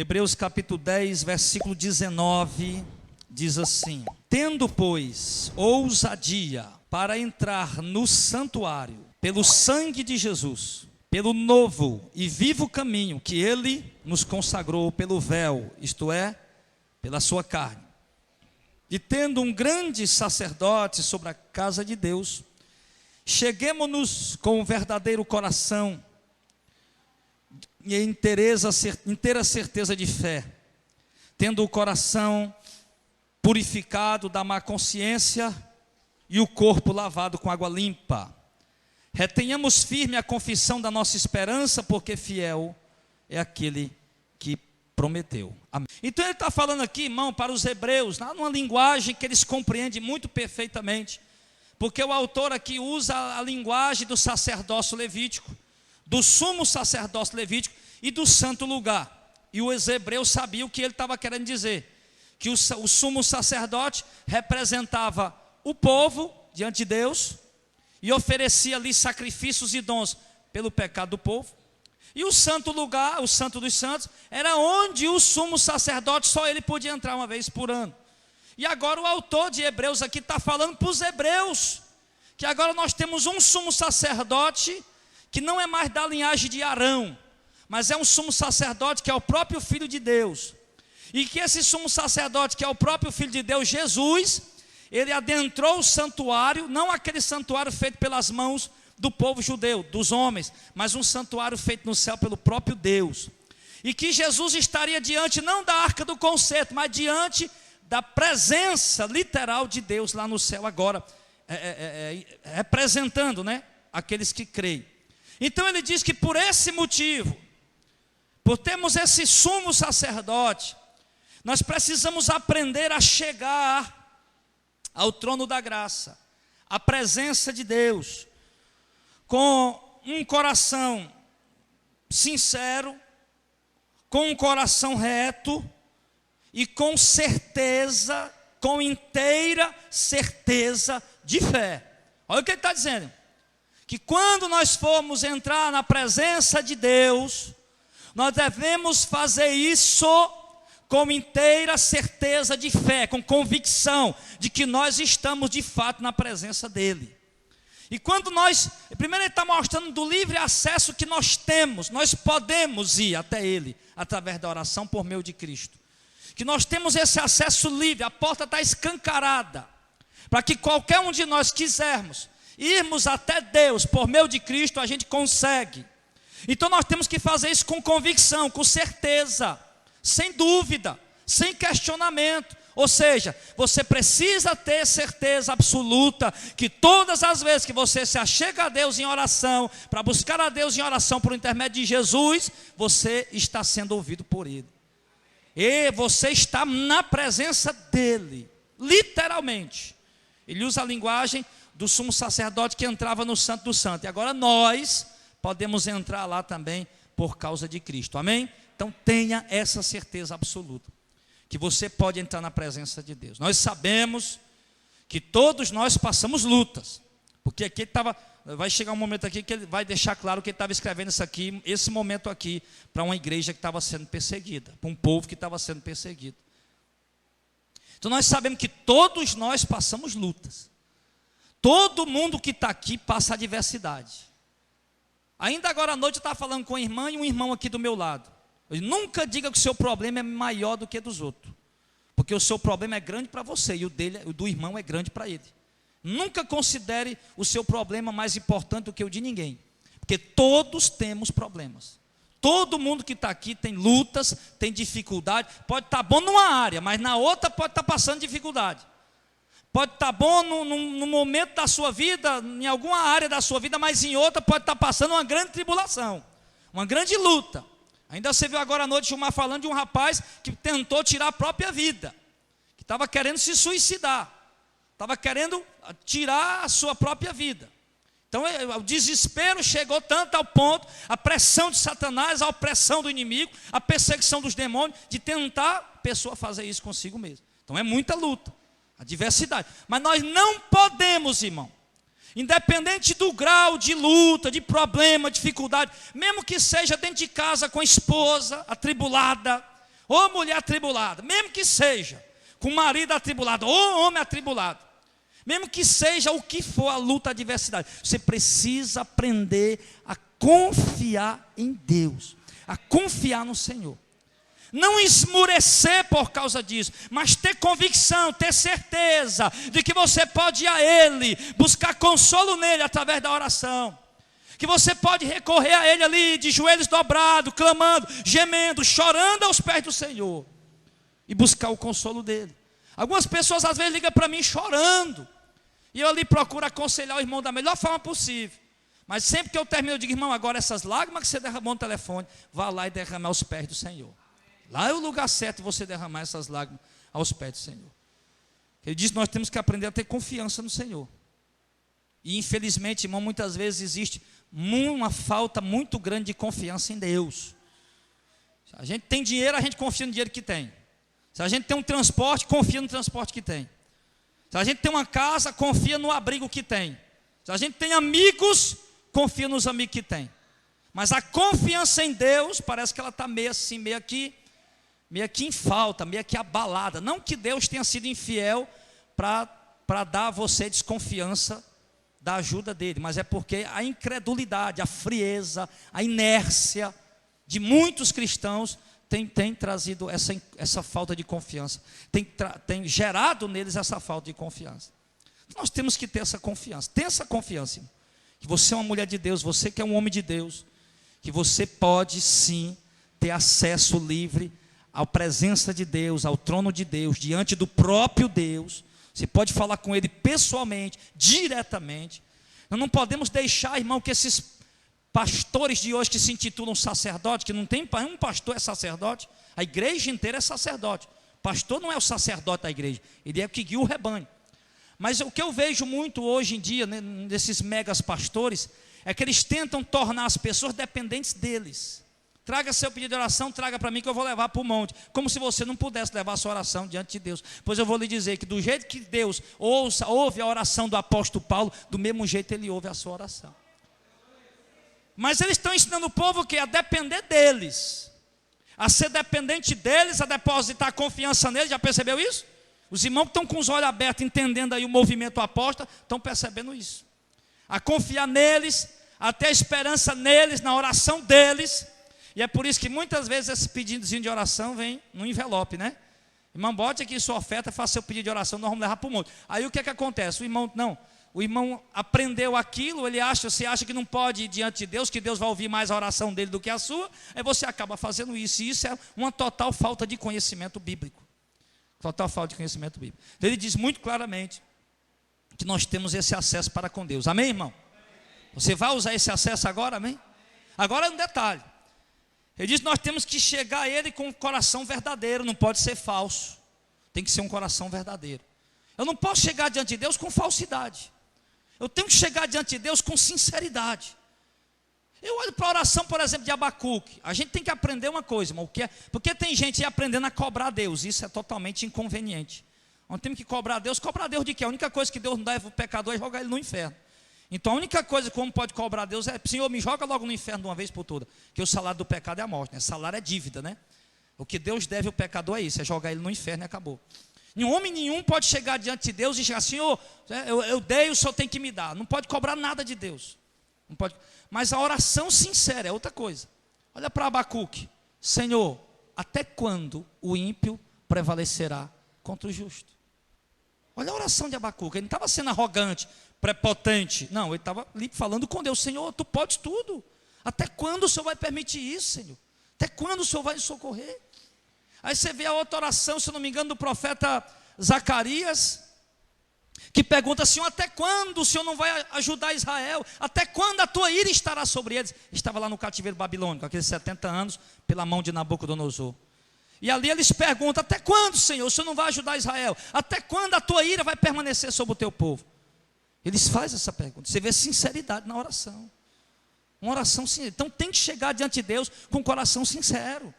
Hebreus capítulo 10, versículo 19, diz assim: tendo, pois, ousadia para entrar no santuário, pelo sangue de Jesus, pelo novo e vivo caminho que Ele nos consagrou pelo véu, isto é, pela sua carne. E tendo um grande sacerdote sobre a casa de Deus, cheguemo-nos com um verdadeiro coração e inteira certeza de fé, tendo o coração purificado da má consciência e o corpo lavado com água limpa. Retenhamos firme a confissão da nossa esperança, porque fiel é aquele que prometeu. Amém. Então ele está falando aqui, irmão, para os hebreus, numa linguagem que eles compreendem muito perfeitamente, porque o autor aqui usa a linguagem do sacerdócio levítico, do sumo sacerdócio levítico e do santo lugar. E os hebreus sabiam o que ele estava querendo dizer, que o sumo sacerdote representava o povo diante de Deus e oferecia ali sacrifícios e dons pelo pecado do povo. E o santo lugar, o santo dos santos, era onde o sumo sacerdote, só ele podia entrar uma vez por ano. E agora o autor de Hebreus aqui está falando para os hebreus, que agora nós temos um sumo sacerdote, que não é mais da linhagem de Arão, mas é um sumo sacerdote que é o próprio Filho de Deus. E que esse sumo sacerdote, que é o próprio Filho de Deus, Jesus, ele adentrou o santuário, não aquele santuário feito pelas mãos do povo judeu, dos homens, mas um santuário feito no céu pelo próprio Deus. E que Jesus estaria diante, não da arca do concerto, mas diante da presença literal de Deus lá no céu agora, representando, né, aqueles que creem. Então ele diz que por esse motivo, por termos esse sumo sacerdote, nós precisamos aprender a chegar ao trono da graça, à presença de Deus, com um coração sincero, com um coração reto e com certeza, com inteira certeza de fé. Olha o que ele está dizendo, que quando nós formos entrar na presença de Deus, nós devemos fazer isso com inteira certeza de fé, com convicção de que nós estamos de fato na presença dEle. E quando primeiro ele está mostrando do livre acesso que nós temos, nós podemos ir até Ele, através da oração por meio de Cristo. Que nós temos esse acesso livre, a porta está escancarada, para que qualquer um de nós quisermos irmos até Deus por meio de Cristo, a gente consegue. Então nós temos que fazer isso com convicção, com certeza, sem dúvida, sem questionamento. Ou seja, você precisa ter certeza absoluta que todas as vezes que você se achega a Deus em oração, para buscar a Deus em oração por intermédio de Jesus, você está sendo ouvido por Ele. E você está na presença dEle, literalmente. Ele usa a linguagem do sumo sacerdote que entrava no Santo do Santo. E agora nós podemos entrar lá também por causa de Cristo. Amém? Então tenha essa certeza absoluta, que você pode entrar na presença de Deus. Nós sabemos que todos nós passamos lutas, porque aqui vai chegar um momento aqui que ele vai deixar claro que ele estava escrevendo isso aqui, esse momento aqui, para uma igreja que estava sendo perseguida, para um povo que estava sendo perseguido. Então nós sabemos que todos nós passamos lutas. Todo mundo que está aqui passa adversidade. Ainda agora à noite eu estava falando com a irmã e um irmão aqui do meu lado. Nunca diga que o seu problema é maior do que o dos outros, porque o seu problema é grande para você e o do irmão é grande para ele. Nunca considere o seu problema mais importante do que o de ninguém, porque todos temos problemas. Todo mundo que está aqui tem lutas, tem dificuldade. Pode estar bom numa área, mas na outra pode estar passando dificuldade. Pode estar bom num momento da sua vida, em alguma área da sua vida, mas em outra pode estar passando uma grande tribulação, uma grande luta. Ainda você viu agora à noite Gilmar falando de um rapaz que tentou tirar a própria vida, que estava querendo se suicidar, estava querendo tirar a sua própria vida. Então o desespero chegou tanto ao ponto, a pressão de Satanás, a opressão do inimigo, a perseguição dos demônios, de tentar a pessoa fazer isso consigo mesmo. Então é muita luta, adversidade. Mas nós não podemos, irmão, independente do grau de luta, de problema, dificuldade, mesmo que seja dentro de casa com a esposa atribulada, ou mulher atribulada, mesmo que seja com marido atribulado, ou homem atribulado, mesmo que seja o que for a luta, a adversidade, você precisa aprender a confiar em Deus, a confiar no Senhor. Não esmurecer por causa disso, mas ter convicção, ter certeza de que você pode ir a Ele, buscar consolo nele através da oração. Que você pode recorrer a Ele ali, de joelhos dobrados, clamando, gemendo, chorando aos pés do Senhor. E buscar o consolo dele. Algumas pessoas às vezes ligam para mim chorando. E eu ali procuro aconselhar o irmão da melhor forma possível. Mas sempre que eu termino, eu digo, irmão, agora essas lágrimas que você derramou no telefone, vá lá e derrame aos pés do Senhor. Lá é o lugar certo de você derramar essas lágrimas aos pés do Senhor. Ele diz que nós temos que aprender a ter confiança no Senhor. E infelizmente, irmão, muitas vezes existe uma falta muito grande de confiança em Deus. Se a gente tem dinheiro, a gente confia no dinheiro que tem. Se a gente tem um transporte, confia no transporte que tem. Se a gente tem uma casa, confia no abrigo que tem. Se a gente tem amigos, confia nos amigos que tem. Mas a confiança em Deus, parece que ela está meio assim, meio aqui em falta, meio que abalada. Não que Deus tenha sido infiel para dar a você desconfiança da ajuda dele, mas é porque a incredulidade, a frieza, a inércia de muitos cristãos tem trazido essa falta de confiança, tem gerado neles essa falta de confiança. Nós temos que ter essa confiança, irmão, que você é uma mulher de Deus, você que é um homem de Deus, que você pode sim ter acesso livre à presença de Deus, ao trono de Deus, diante do próprio Deus. Você pode falar com Ele pessoalmente, diretamente. Nós não podemos deixar, irmão, que esses pastores de hoje que se intitulam sacerdote, que não tem um pastor é sacerdote, a igreja inteira é sacerdote. Pastor não é o sacerdote da igreja, ele é o que guia o rebanho. Mas o que eu vejo muito hoje em dia, né, desses megas pastores, é que eles tentam tornar as pessoas dependentes deles. Traga seu pedido de oração, traga para mim que eu vou levar para o monte. Como se você não pudesse levar a sua oração diante de Deus. Pois eu vou lhe dizer que do jeito que Deus ouve a oração do apóstolo Paulo, do mesmo jeito ele ouve a sua oração. Mas eles estão ensinando o povo que a depender deles, a ser dependente deles, a depositar confiança neles. Já percebeu isso? Os irmãos que estão com os olhos abertos, entendendo aí o movimento apóstolo, estão percebendo isso. A confiar neles, a ter esperança neles, na oração deles. E é por isso que muitas vezes esse pedidozinho de oração vem no envelope, né? Irmão, bote aqui sua oferta, faça seu pedido de oração, nós vamos levar para o monte. Aí o que é que acontece? O irmão aprendeu aquilo, você acha que não pode ir diante de Deus, que Deus vai ouvir mais a oração dele do que a sua, aí você acaba fazendo isso, e isso é uma total falta de conhecimento bíblico. Total falta de conhecimento bíblico. Ele diz muito claramente que nós temos esse acesso para com Deus. Amém, irmão? Você vai usar esse acesso agora, amém? Agora um detalhe. Ele diz que nós temos que chegar a Ele com um coração verdadeiro, não pode ser falso. Tem que ser um coração verdadeiro. Eu não posso chegar diante de Deus com falsidade. Eu tenho que chegar diante de Deus com sinceridade. Eu olho para a oração, por exemplo, de Abacuque. A gente tem que aprender uma coisa, irmão, porque tem gente aí aprendendo a cobrar a Deus. Isso é totalmente inconveniente. Nós temos que cobrar a Deus. Cobrar a Deus de quê? A única coisa que Deus não dá para o pecador é jogar ele no inferno. Então a única coisa que o homem pode cobrar a Deus é: Senhor, me joga logo no inferno de uma vez por todas. Porque o salário do pecado é a morte, né? Salário é dívida, né? O que Deus deve ao pecador é isso, é jogar ele no inferno e acabou. Homem nenhum pode chegar diante de Deus e chegar: Senhor, eu dei, o Senhor tem que me dar. Não pode cobrar nada de Deus. Não pode. Mas a oração sincera é outra coisa. Olha para Abacuque: Senhor, até quando o ímpio prevalecerá contra o justo? Olha a oração de Abacuque. Ele não estava sendo arrogante, prepotente. Não, ele estava ali falando com Deus: Senhor, tu podes tudo. Até quando o Senhor vai permitir isso, Senhor? Até quando o Senhor vai nos socorrer? Aí você vê a outra oração, se eu não me engano, do profeta Zacarias, que pergunta: Senhor, até quando o Senhor não vai ajudar Israel? Até quando a tua ira estará sobre eles? Estava lá no cativeiro babilônico, aqueles 70 anos, pela mão de Nabucodonosor. E ali eles perguntam: até quando, Senhor, o Senhor não vai ajudar Israel? Até quando a tua ira vai permanecer sobre o teu povo? Eles fazem essa pergunta. Você vê sinceridade na oração. Uma oração sincera. Então tem que chegar diante de Deus com o coração sincero.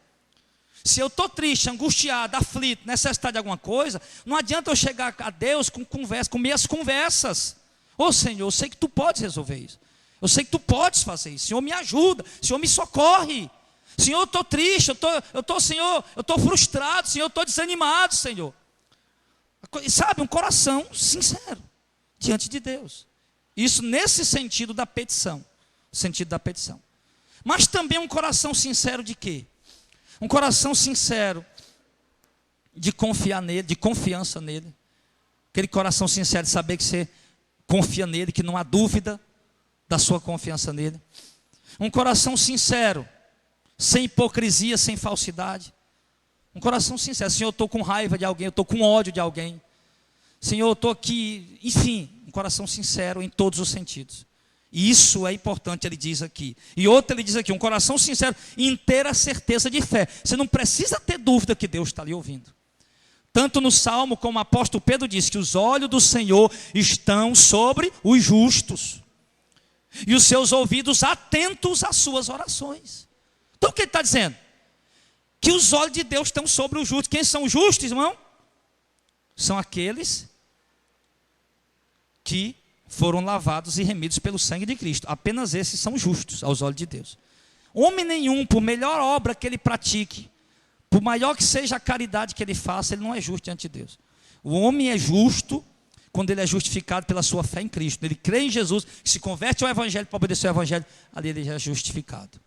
Se eu estou triste, angustiado, aflito, necessitado de alguma coisa, não adianta eu chegar a Deus com conversa, com minhas conversas. Ô Senhor, eu sei que tu podes resolver isso. Eu sei que tu podes fazer isso. Senhor, me ajuda. Senhor, me socorre. Senhor, eu estou triste, Senhor, eu estou frustrado, Senhor, eu estou desanimado, Senhor. E sabe, um coração sincero diante de Deus. Isso nesse sentido da petição. Sentido da petição. Mas também um coração sincero de quê? Um coração sincero de confiar nele, de confiança nele. Aquele coração sincero de saber que você confia nele, que não há dúvida da sua confiança nele. Um coração sincero, sem hipocrisia, sem falsidade. Um coração sincero. Senhor, eu estou com raiva de alguém, eu estou com ódio de alguém. Senhor, eu estou aqui, enfim, um coração sincero em todos os sentidos. E isso é importante, ele diz aqui. E outro ele diz aqui, um coração sincero, inteira certeza de fé. Você não precisa ter dúvida que Deus está ali ouvindo. Tanto no Salmo como o apóstolo Pedro diz que os olhos do Senhor estão sobre os justos. E os seus ouvidos atentos às suas orações. Então o que ele está dizendo? Que os olhos de Deus estão sobre os justos. Quem são os justos, irmão? São aqueles que foram lavados e remidos pelo sangue de Cristo. Apenas esses são justos aos olhos de Deus. Homem nenhum, por melhor obra que ele pratique, por maior que seja a caridade que ele faça, ele não é justo diante de Deus. O homem é justo quando ele é justificado pela sua fé em Cristo. Ele crê em Jesus, se converte ao Evangelho para obedecer ao Evangelho, ali ele já é justificado.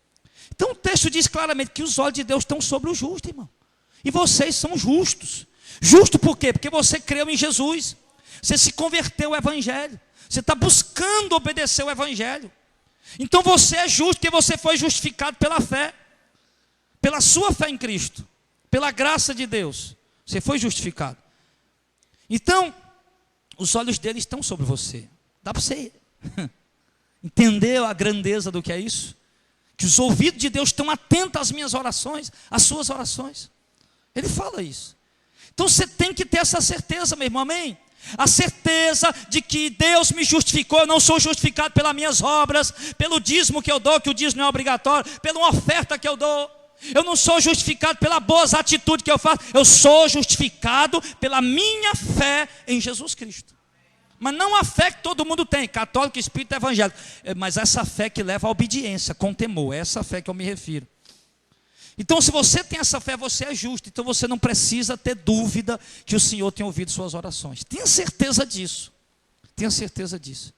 Então o texto diz claramente que os olhos de Deus estão sobre o justo, irmão. E vocês são justos. Justo por quê? Porque você creu em Jesus. Você se converteu ao Evangelho. Você está buscando obedecer ao Evangelho. Então você é justo porque você foi justificado pela fé. Pela sua fé em Cristo. Pela graça de Deus. Você foi justificado. Então, os olhos dele estão sobre você. Dá para você entender a grandeza do que é isso? Que os ouvidos de Deus estão atentos às minhas orações, às suas orações. Ele fala isso. Então você tem que ter essa certeza, meu irmão, amém? A certeza de que Deus me justificou. Eu não sou justificado pelas minhas obras, pelo dízimo que eu dou, que o dízimo não é obrigatório, pela uma oferta que eu dou. Eu não sou justificado pelas boas atitudes que eu faço. Eu sou justificado pela minha fé em Jesus Cristo. Mas não a fé que todo mundo tem, católico, espírita, evangélico. Mas essa fé que leva à obediência, com temor. É essa fé que eu me refiro. Então se você tem essa fé, você é justo. Então você não precisa ter dúvida que o Senhor tem ouvido suas orações. Tenha certeza disso. Tenha certeza disso.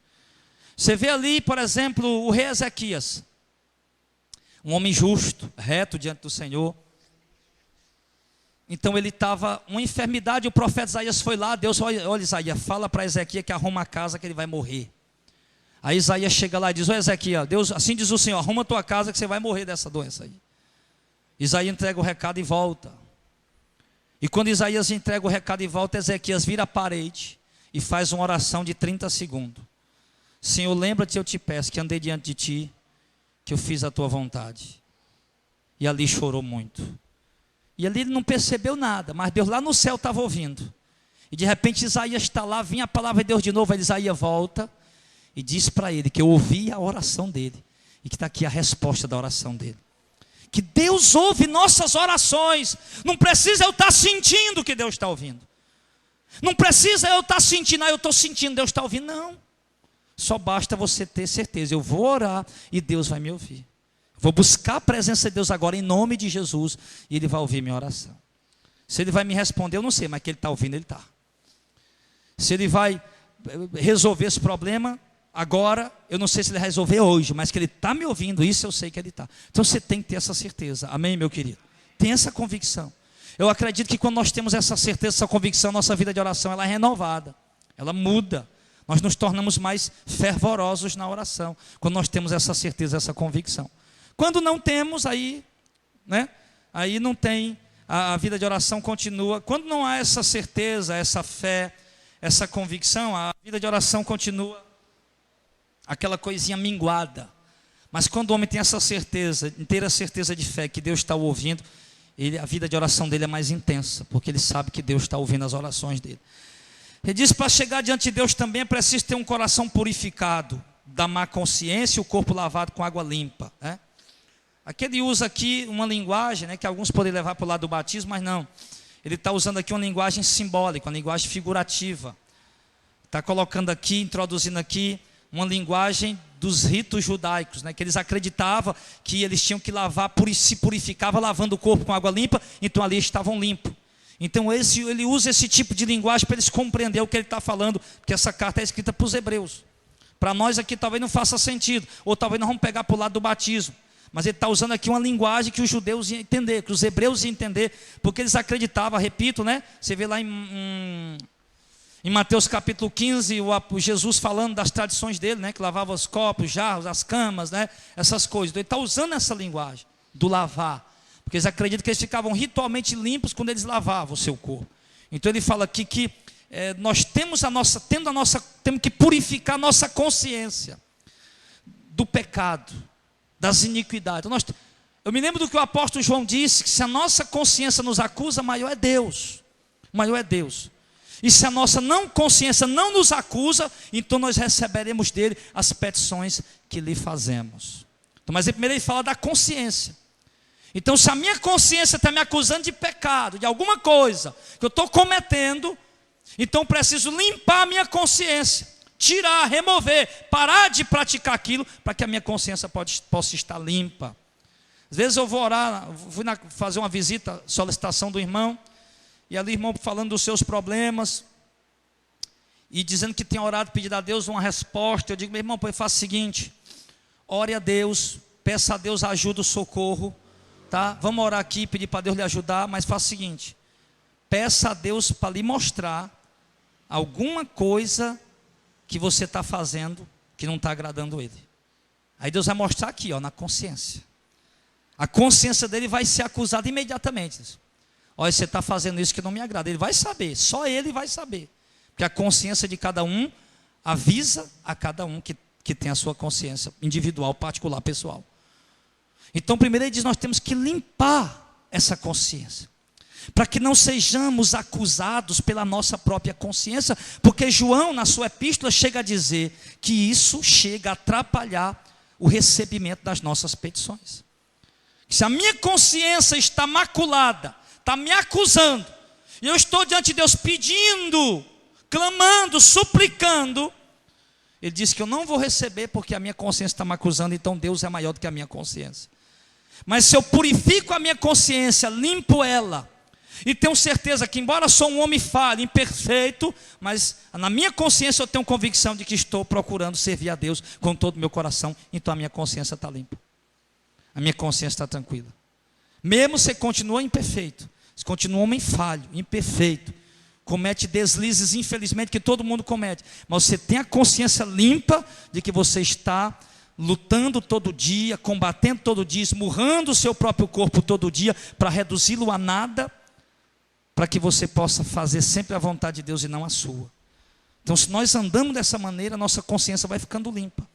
Você vê ali, por exemplo, o rei Ezequias. Um homem justo, reto diante do Senhor. Então ele estava uma enfermidade, o profeta Isaías foi lá, Deus, olha Isaías, fala para Ezequias que arruma a casa que ele vai morrer. Aí Isaías chega lá e diz, ô Ezequias, Deus, assim diz o Senhor, arruma a tua casa que você vai morrer dessa doença aí. Isaías entrega o recado e volta. E quando Isaías entrega o recado e volta, Ezequias vira a parede e faz uma oração de 30 segundos. Senhor, lembra-te, eu te peço, que andei diante de ti, que eu fiz a tua vontade. E ali chorou muito. E ali ele não percebeu nada, mas Deus lá no céu estava ouvindo. E de repente Isaías está lá, vinha a palavra de Deus de novo, aí Isaías volta e diz para ele que eu ouvi a oração dele. E que está aqui a resposta da oração dele. Que Deus ouve nossas orações. Não precisa eu estar sentindo que Deus está ouvindo. Não precisa eu estar sentindo, eu estou sentindo, Deus está ouvindo. Não. Só basta você ter certeza, eu vou orar e Deus vai me ouvir. Vou buscar a presença de Deus agora em nome de Jesus e Ele vai ouvir minha oração. Se Ele vai me responder, eu não sei, mas que Ele está ouvindo, Ele está. Se Ele vai resolver esse problema agora, eu não sei se Ele vai resolver hoje, mas que Ele está me ouvindo, isso eu sei que Ele está. Então você tem que ter essa certeza, amém, meu querido? Tem essa convicção. Eu acredito que quando nós temos essa certeza, essa convicção, nossa vida de oração ela é renovada, ela muda. Nós nos tornamos mais fervorosos na oração, quando nós temos essa certeza, essa convicção. Quando não temos, aí não tem, a vida de oração continua. Quando não há essa certeza, essa fé, essa convicção, a vida de oração continua aquela coisinha minguada. Mas quando o homem tem essa certeza, inteira certeza de fé que Deus está o ouvindo, a vida de oração dele é mais intensa, porque ele sabe que Deus está ouvindo as orações dele. Ele diz que para chegar diante de Deus também é preciso ter um coração purificado da má consciência e o corpo lavado com água limpa, né? Aqui ele usa aqui uma linguagem, que alguns podem levar para o lado do batismo, mas não. Ele está usando aqui uma linguagem simbólica, uma linguagem figurativa. Está colocando aqui, introduzindo aqui uma linguagem dos ritos judaicos, né? Que eles acreditavam que eles tinham que lavar, se purificava lavando o corpo com água limpa, então ali estavam limpos. Então ele usa esse tipo de linguagem para eles compreenderem o que ele está falando, porque essa carta é escrita para os hebreus. Para nós aqui talvez não faça sentido, ou talvez nós vamos pegar para o lado do batismo. Mas ele está usando aqui uma linguagem que os judeus iam entender, que os hebreus iam entender, porque eles acreditavam, repito, né? Você vê lá em Mateus capítulo 15, o Jesus falando das tradições dele, né? Que lavava os copos, os jarros, as camas, né? Essas coisas. Então ele está usando essa linguagem do lavar, porque eles acreditam que eles ficavam ritualmente limpos quando eles lavavam o seu corpo. Então ele fala aqui que nós temos temos que purificar a nossa consciência do pecado, das iniquidades. Eu me lembro do que o apóstolo João disse, que se a nossa consciência nos acusa, maior é Deus. Maior é Deus. E se a nossa consciência não nos acusa, então nós receberemos dele as petições que lhe fazemos. Então, mas primeiro ele fala da consciência. Então, se a minha consciência está me acusando de pecado, de alguma coisa que eu estou cometendo, então preciso limpar a minha consciência, tirar, remover, parar de praticar aquilo, para que a minha consciência possa estar limpa. Às vezes eu vou orar, fazer uma visita, solicitação do irmão, e ali o irmão falando dos seus problemas, e dizendo que tem orado, pedido a Deus uma resposta. Eu digo, meu irmão, faça o seguinte: ore a Deus, peça a Deus ajuda, o socorro, tá? Vamos orar aqui, pedir para Deus lhe ajudar, mas faça o seguinte: peça a Deus para lhe mostrar alguma coisa que você está fazendo que não está agradando Ele. Aí Deus vai mostrar aqui, na consciência. A consciência dele vai ser acusada imediatamente. Olha, você está fazendo isso que não me agrada. Ele vai saber, só ele vai saber. Porque a consciência de cada um avisa a cada um que tem a sua consciência individual, particular, pessoal. Então, primeiro ele diz, nós temos que limpar essa consciência, para que não sejamos acusados pela nossa própria consciência, porque João, na sua epístola, chega a dizer que isso chega a atrapalhar o recebimento das nossas petições. Se a minha consciência está maculada, está me acusando, e eu estou diante de Deus pedindo, clamando, suplicando, ele diz que eu não vou receber porque a minha consciência está me acusando, então Deus é maior do que a minha consciência. Mas se eu purifico a minha consciência, limpo ela, e tenho certeza que, embora sou um homem falho, imperfeito, mas na minha consciência eu tenho convicção de que estou procurando servir a Deus com todo o meu coração, então a minha consciência está limpa, a minha consciência está tranquila. Mesmo você continua imperfeito, você continua um homem falho, imperfeito, comete deslizes, infelizmente, que todo mundo comete, mas você tem a consciência limpa de que você está lutando todo dia, combatendo todo dia, esmurrando o seu próprio corpo todo dia, para reduzi-lo a nada, para que você possa fazer sempre a vontade de Deus e não a sua. Então, se nós andamos dessa maneira, nossa consciência vai ficando limpa.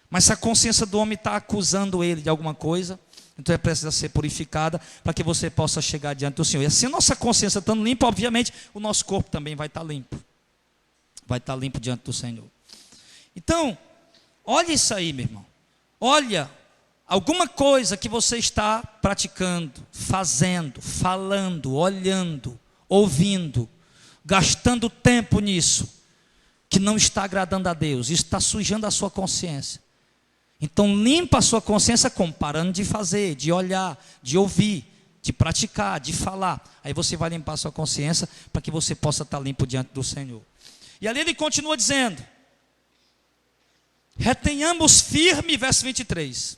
Mas se a consciência do homem está acusando ele de alguma coisa, então precisa ser purificada, para que você possa chegar diante do Senhor. E assim a nossa consciência estando limpa, obviamente, o nosso corpo também vai estar limpo. Vai estar limpo diante do Senhor. Então, olha isso aí, meu irmão. Olha, alguma coisa que você está praticando, fazendo, falando, olhando, ouvindo, gastando tempo nisso, que não está agradando a Deus, isso está sujando a sua consciência. Então limpa a sua consciência como? Parando de fazer, de olhar, de ouvir, de praticar, de falar. Aí você vai limpar a sua consciência para que você possa estar limpo diante do Senhor. E ali ele continua dizendo: retenhamos firme, verso 23,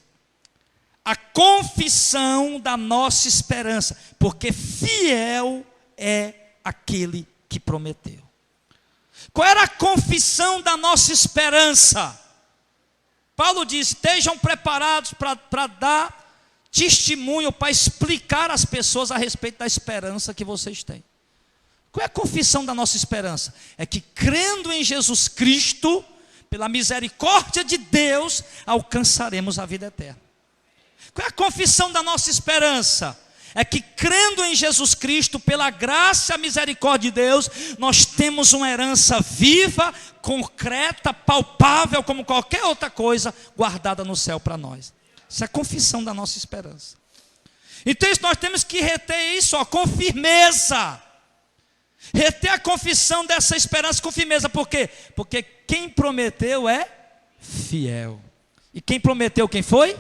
a confissão da nossa esperança, porque fiel é aquele que prometeu. Qual era a confissão da nossa esperança? Paulo diz: estejam preparados para dar testemunho, para explicar às pessoas a respeito da esperança que vocês têm. Qual é a confissão da nossa esperança? É que crendo em Jesus Cristo, pela misericórdia de Deus, alcançaremos a vida eterna. Qual é a confissão da nossa esperança? É que crendo em Jesus Cristo, pela graça e a misericórdia de Deus, nós temos uma herança viva, concreta, palpável, como qualquer outra coisa, guardada no céu para nós. Isso é a confissão da nossa esperança. Então nós temos que reter isso com firmeza. Reter a confissão dessa esperança com firmeza. Por quê? Porque quem prometeu é fiel. E quem prometeu quem foi?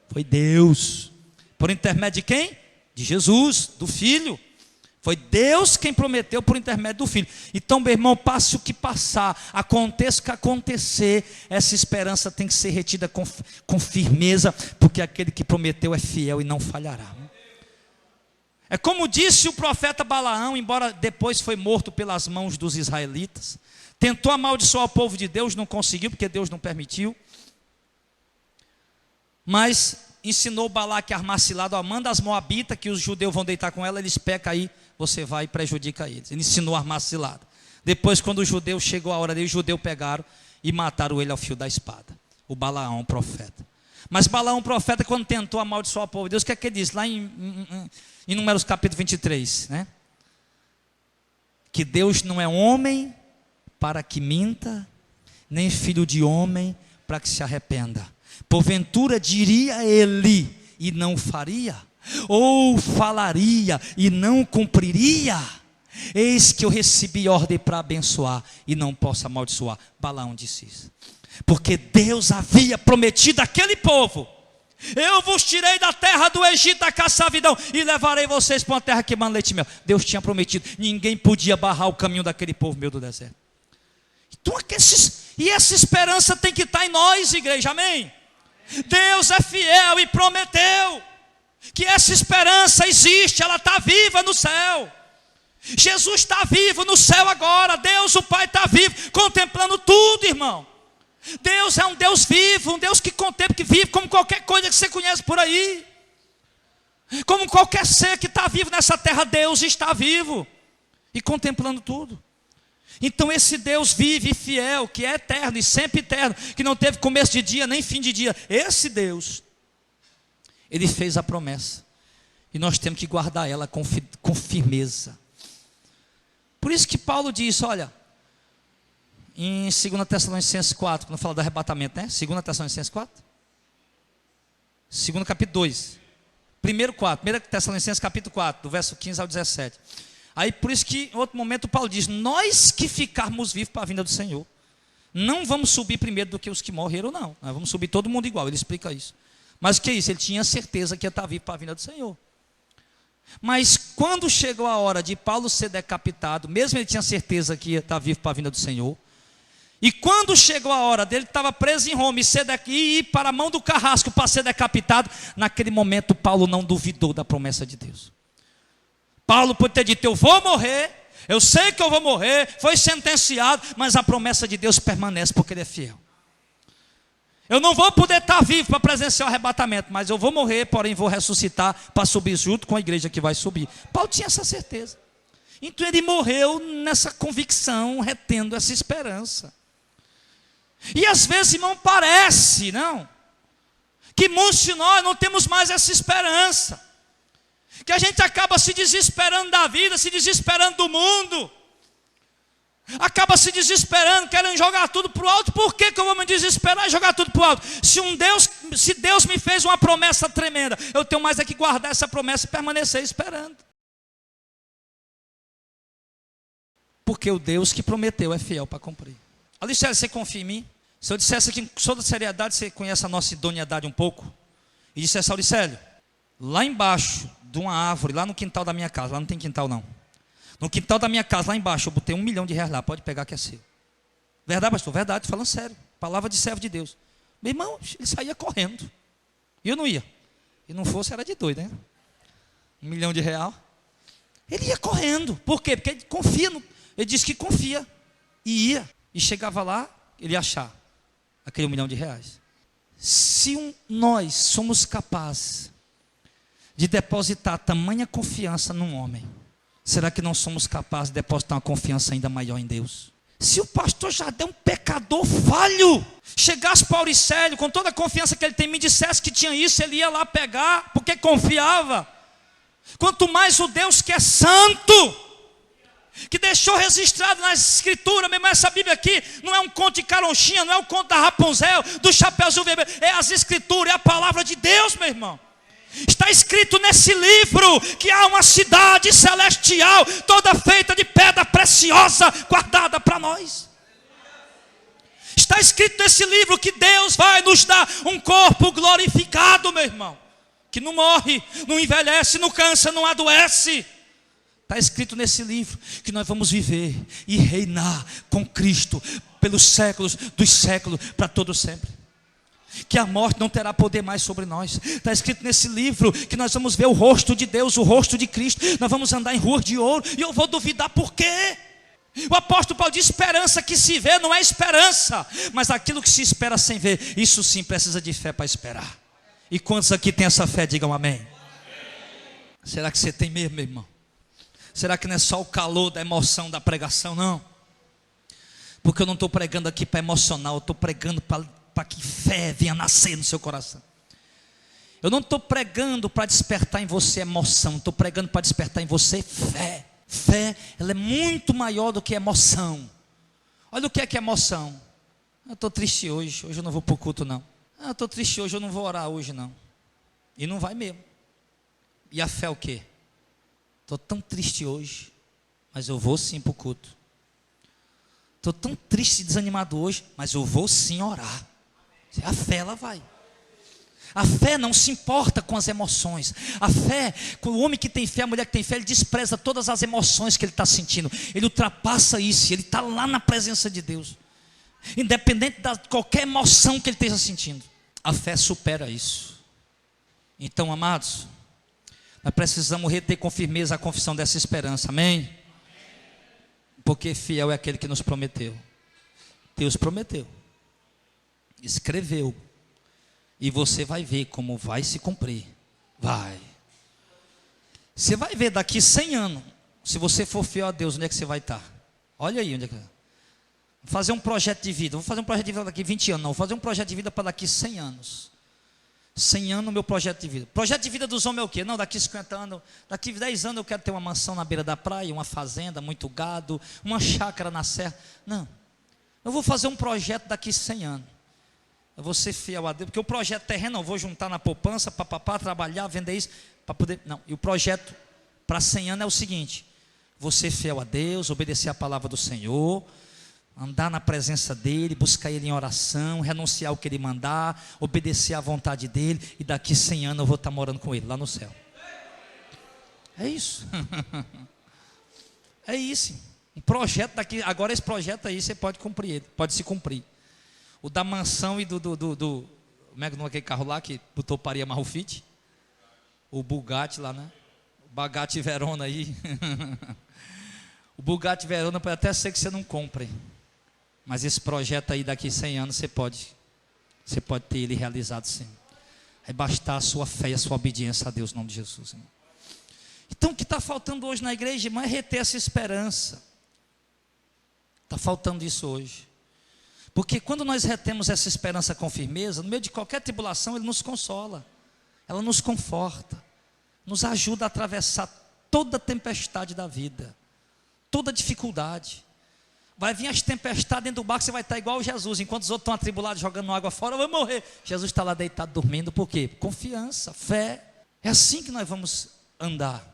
Foi Deus. Por intermédio de quem? De Jesus, do Filho. Foi Deus quem prometeu por intermédio do Filho. Então, meu irmão, passe o que passar, aconteça o que acontecer, essa esperança tem que ser retida com firmeza, porque aquele que prometeu é fiel e não falhará. É como disse o profeta Balaão, embora depois foi morto pelas mãos dos israelitas, tentou amaldiçoar o povo de Deus, não conseguiu, porque Deus não permitiu, mas ensinou Balaque a armar cilada, manda as moabitas, que os judeus vão deitar com ela, eles pecam aí, você vai e prejudica eles. Ele ensinou a armar cilada. Depois, quando os judeus chegou a hora dele, os judeus pegaram e mataram ele ao fio da espada. O Balaão, o profeta. Mas Balaão, o profeta, quando tentou amaldiçoar o povo de Deus, o que é que ele disse? Lá em Números capítulo 23, né? Que Deus não é homem para que minta, nem filho de homem para que se arrependa. Porventura diria ele e não faria, ou falaria e não cumpriria? Eis que eu recebi ordem para abençoar e não posso amaldiçoar. Balaão disse isso, porque Deus havia prometido àquele povo: eu vos tirei da terra do Egito, da caçavidão, e levarei vocês para uma terra que manda leite e mel. Deus tinha prometido, ninguém podia barrar o caminho daquele povo meu do deserto. Então, e essa esperança tem que estar em nós, igreja, amém? Deus é fiel e prometeu que essa esperança existe, ela está viva no céu. Jesus está vivo no céu agora, Deus o Pai está vivo, contemplando tudo, irmão. Deus é um Deus vivo, um Deus que contempla, que vive como qualquer coisa que você conhece por aí. Como qualquer ser que está vivo nessa terra, Deus está vivo e contemplando tudo. Então esse Deus vive e fiel, que é eterno e sempre eterno, que não teve começo de dia nem fim de dia, esse Deus, Ele fez a promessa, e nós temos que guardar ela com firmeza. Por isso que Paulo diz, olha, em 2 Tessalonicenses 4, quando fala do arrebatamento, né? 2 Tessalonicenses 4? 2 capítulo 2, 1 Tessalonicenses capítulo 4, do verso 15 ao 17. Aí por isso que em outro momento Paulo diz, nós que ficarmos vivos para a vinda do Senhor, não vamos subir primeiro do que os que morreram, não. Nós vamos subir todo mundo igual, ele explica isso. Mas o que é isso? Ele tinha certeza que ia estar vivo para a vinda do Senhor. Mas quando chegou a hora de Paulo ser decapitado, mesmo ele tinha certeza que ia estar vivo para a vinda do Senhor, e quando chegou a hora dele, estava preso em Roma, e ir para a mão do carrasco para ser decapitado, naquele momento Paulo não duvidou da promessa de Deus. Paulo pode ter dito, eu vou morrer, eu sei que eu vou morrer, foi sentenciado, mas a promessa de Deus permanece porque Ele é fiel. Eu não vou poder estar vivo para presenciar o arrebatamento, mas eu vou morrer, porém vou ressuscitar para subir junto com a igreja que vai subir. Paulo tinha essa certeza. Então ele morreu nessa convicção, retendo essa esperança. E às vezes, irmão, parece, não, que muitos de nós não temos mais essa esperança, que a gente acaba se desesperando da vida, se desesperando do mundo, acaba se desesperando, querendo jogar tudo para o alto. Por que eu vou me desesperar e jogar tudo para o alto? Se Deus me fez uma promessa tremenda, eu tenho mais é que guardar essa promessa e permanecer esperando. Porque o Deus que prometeu é fiel para cumprir. Alice, você confia em mim? Se eu dissesse aqui com toda seriedade, você conhece a nossa idoneidade um pouco, e dissesse, Auricélio, lá embaixo de uma árvore, lá no quintal da minha casa, lá não tem quintal não, no quintal da minha casa, lá embaixo, eu botei R$1 milhão lá, pode pegar que é seu. Verdade, pastor? Verdade, falando sério, palavra de servo de Deus. Meu irmão, ele saía correndo, e eu não ia, e não fosse era de doido, né? R$1 milhão, ele ia correndo. Por quê? Porque ele confia, ele disse que confia, e ia, e chegava lá, ele ia achar aquele R$1 milhão. Se nós somos capazes de depositar tamanha confiança num homem, será que não somos capazes de depositar uma confiança ainda maior em Deus? Se o pastor Jardel, um pecador falho, chegasse para Auricélio, com toda a confiança que ele tem, me dissesse que tinha isso, ele ia lá pegar, porque confiava. Quanto mais o Deus que é santo, que deixou registrado nas escrituras, mesmo essa Bíblia aqui, não é um conto de caronchinha, não é um conto da Rapunzel, do Chapeuzinho Vermelho, é as escrituras, é a palavra de Deus, meu irmão. Está escrito nesse livro que há uma cidade celestial, toda feita de pedra preciosa, guardada para nós. Está escrito nesse livro que Deus vai nos dar um corpo glorificado, meu irmão, que não morre, não envelhece, não cansa, não adoece. Está escrito nesse livro que nós vamos viver e reinar com Cristo pelos séculos dos séculos, para todo sempre. Que a morte não terá poder mais sobre nós. Está escrito nesse livro que nós vamos ver o rosto de Deus, o rosto de Cristo. Nós vamos andar em ruas de ouro. E eu vou duvidar por quê? O apóstolo Paulo diz: esperança que se vê não é esperança, mas aquilo que se espera sem ver, isso sim precisa de fé para esperar. E quantos aqui tem essa fé, digam amém. Será que você tem mesmo, meu irmão? Será que não é só o calor da emoção da pregação? Não. Porque eu não estou pregando aqui para emocionar, eu estou pregando para que fé venha nascer no seu coração. Eu não estou pregando para despertar em você emoção, estou pregando para despertar em você fé. Fé, ela é muito maior do que emoção. Olha o que é emoção. Eu estou triste hoje eu não vou para o culto não. Eu estou triste hoje, eu não vou orar hoje não. E não vai mesmo. E a fé é o quê? Estou tão triste hoje, mas eu vou sim para o culto. Estou tão triste e desanimado hoje, mas eu vou sim orar. A fé, ela vai. A fé não se importa com as emoções. A fé, o homem que tem fé, a mulher que tem fé, ele despreza todas as emoções que ele está sentindo. Ele ultrapassa isso, ele está lá na presença de Deus. Independente de qualquer emoção que ele esteja sentindo. A fé supera isso. Então, amados, nós precisamos reter com firmeza a confissão dessa esperança, amém? Porque fiel é aquele que nos prometeu. Deus prometeu, escreveu, e você vai ver como vai se cumprir. Vai. Você vai ver daqui 100 anos, se você for fiel a Deus, onde é que você vai estar? Olha aí onde é que... Vou fazer um projeto de vida, vou fazer um projeto de vida daqui 20 anos, não, vou fazer um projeto de vida para daqui 100 anos. 100 anos, meu projeto de vida. Projeto de vida dos homens é o quê? Não, daqui 50 anos, daqui 10 anos eu quero ter uma mansão na beira da praia, uma fazenda, muito gado, uma chácara na serra. Não, eu vou fazer um projeto daqui 100 anos. Eu vou ser fiel a Deus, porque o projeto terreno, eu vou juntar na poupança, papapá, trabalhar, vender isso, para poder... Não, e o projeto para 100 anos é o seguinte: vou ser fiel a Deus, obedecer a palavra do Senhor, andar na presença dEle, buscar Ele em oração, renunciar ao que Ele mandar, obedecer à vontade dEle, e daqui 100 anos eu vou estar morando com Ele, lá no céu. É isso. É isso. Um projeto daqui, agora esse projeto aí você pode cumprir ele, pode se cumprir. O da mansão e do como é que não é aquele carro lá que botou Paria Marrufite? O Bugatti lá, né? O Bugatti Verona aí. O Bugatti Verona pode até ser que você não compre. Mas esse projeto aí daqui 100 anos você pode ter ele realizado sim. Vai bastar a sua fé e a sua obediência a Deus, em nome de Jesus, irmão. Então o que está faltando hoje na igreja, irmão, é reter essa esperança. Está faltando isso hoje. Porque quando nós retemos essa esperança com firmeza, no meio de qualquer tribulação, Ele nos consola, ela nos conforta, nos ajuda a atravessar toda a tempestade da vida, toda dificuldade. Vai vir as tempestades dentro do barco, você vai estar igual Jesus, enquanto os outros estão atribulados, jogando água fora, vai morrer. Jesus está lá deitado, dormindo, por quê? Confiança, fé. É assim que nós vamos andar.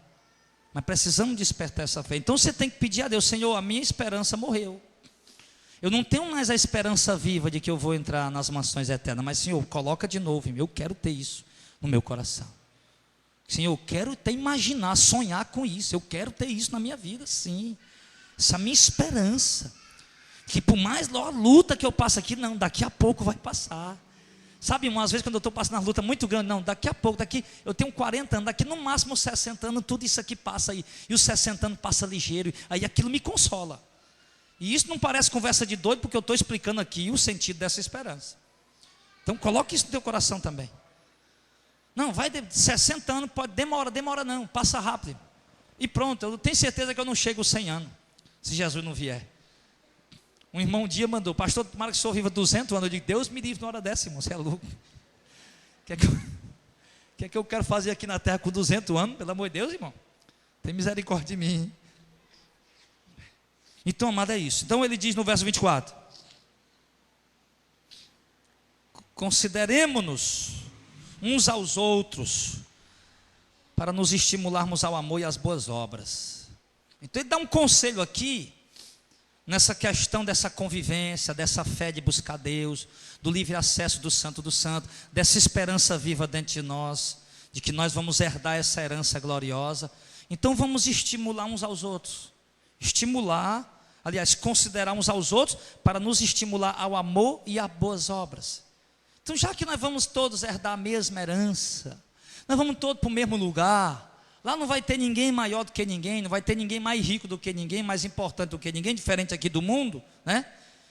Mas precisamos despertar essa fé. Então você tem que pedir a Deus: Senhor, a minha esperança morreu. Eu não tenho mais a esperança viva de que eu vou entrar nas mansões eternas, mas Senhor, coloca de novo, eu quero ter isso no meu coração. Senhor, eu quero até imaginar, sonhar com isso, eu quero ter isso na minha vida, sim. Essa minha esperança, que por mais luta que eu passo aqui, não, daqui a pouco vai passar. Sabe, irmão, às vezes quando eu estou passando uma luta muito grande, não, daqui a pouco, eu tenho 40 anos, daqui no máximo 60 anos, tudo isso aqui passa aí, e os 60 anos passa ligeiro, aí aquilo me consola. E isso não parece conversa de doido, porque eu estou explicando aqui o sentido dessa esperança. Então coloque isso no teu coração também. Não, vai de 60 anos, pode, demora não, passa rápido. E pronto, eu tenho certeza que eu não chego aos 100 anos, se Jesus não vier. Um irmão um dia mandou: pastor, tomara que o senhor viva 200 anos. Eu digo: Deus me livre na hora dessa, irmão, você é louco. O que é que eu quero fazer aqui na terra com 200 anos? Pelo amor de Deus, irmão, tem misericórdia de mim, hein? Então, amado, é isso. Então ele diz no verso 24: consideremo-nos uns aos outros, para nos estimularmos ao amor e às boas obras. Então ele dá um conselho aqui, nessa questão dessa convivência, dessa fé de buscar Deus, do livre acesso do Santo, dessa esperança viva dentro de nós, de que nós vamos herdar essa herança gloriosa. Então vamos estimular uns aos outros, considerar uns aos outros, para nos estimular ao amor e a boas obras. Então, já que nós vamos todos herdar a mesma herança, nós vamos todos para o mesmo lugar, lá não vai ter ninguém maior do que ninguém, não vai ter ninguém mais rico do que ninguém, mais importante do que ninguém, diferente aqui do mundo, né?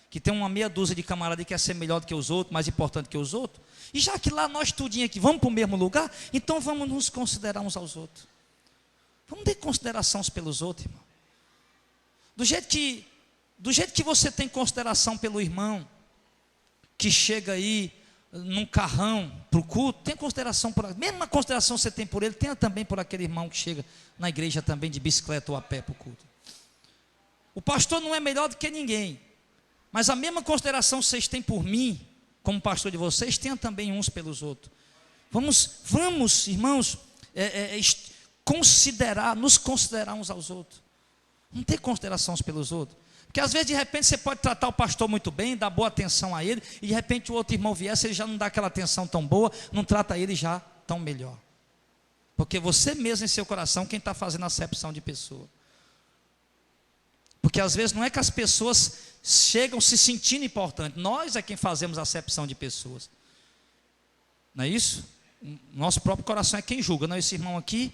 Que tem uma meia dúzia de camaradas que quer ser melhor do que os outros, mais importante que os outros. E já que lá nós tudinho aqui vamos para o mesmo lugar, então vamos nos considerar uns aos outros. Vamos ter consideração uns pelos outros, irmão. Do jeito que você tem consideração pelo irmão que chega aí num carrão para o culto, tem consideração por ele. Mesma consideração que você tem por ele, tenha também por aquele irmão que chega na igreja também de bicicleta ou a pé para o culto. O pastor não é melhor do que ninguém, mas a mesma consideração que vocês têm por mim, como pastor de vocês, tenha também uns pelos outros. Vamos, irmãos, nos considerar uns aos outros. Não ter consideração uns pelos outros. Porque às vezes de repente você pode tratar o pastor muito bem, dar boa atenção a ele, e de repente o outro irmão viesse, ele já não dá aquela atenção tão boa, não trata ele já tão melhor. Porque você mesmo em seu coração quem está fazendo a acepção de pessoa. Porque às vezes não é que as pessoas chegam se sentindo importantes, nós é quem fazemos a acepção de pessoas. Não é isso? Nosso próprio coração é quem julga. Não, esse irmão aqui,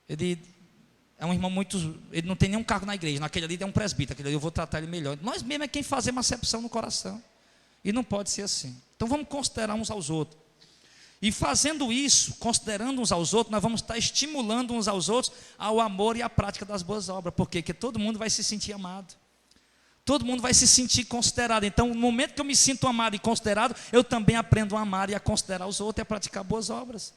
ele é um irmão ele não tem nenhum cargo na igreja, naquele ali é um presbítero, aquele ali eu vou tratar ele melhor. Nós mesmo é quem fazemos a acepção no coração. E não pode ser assim. Então vamos considerar uns aos outros. E fazendo isso, considerando uns aos outros, nós vamos estar estimulando uns aos outros ao amor e à prática das boas obras. Por quê? Porque todo mundo vai se sentir amado. Todo mundo vai se sentir considerado. Então, no momento que eu me sinto amado e considerado, eu também aprendo a amar e a considerar os outros e a praticar boas obras.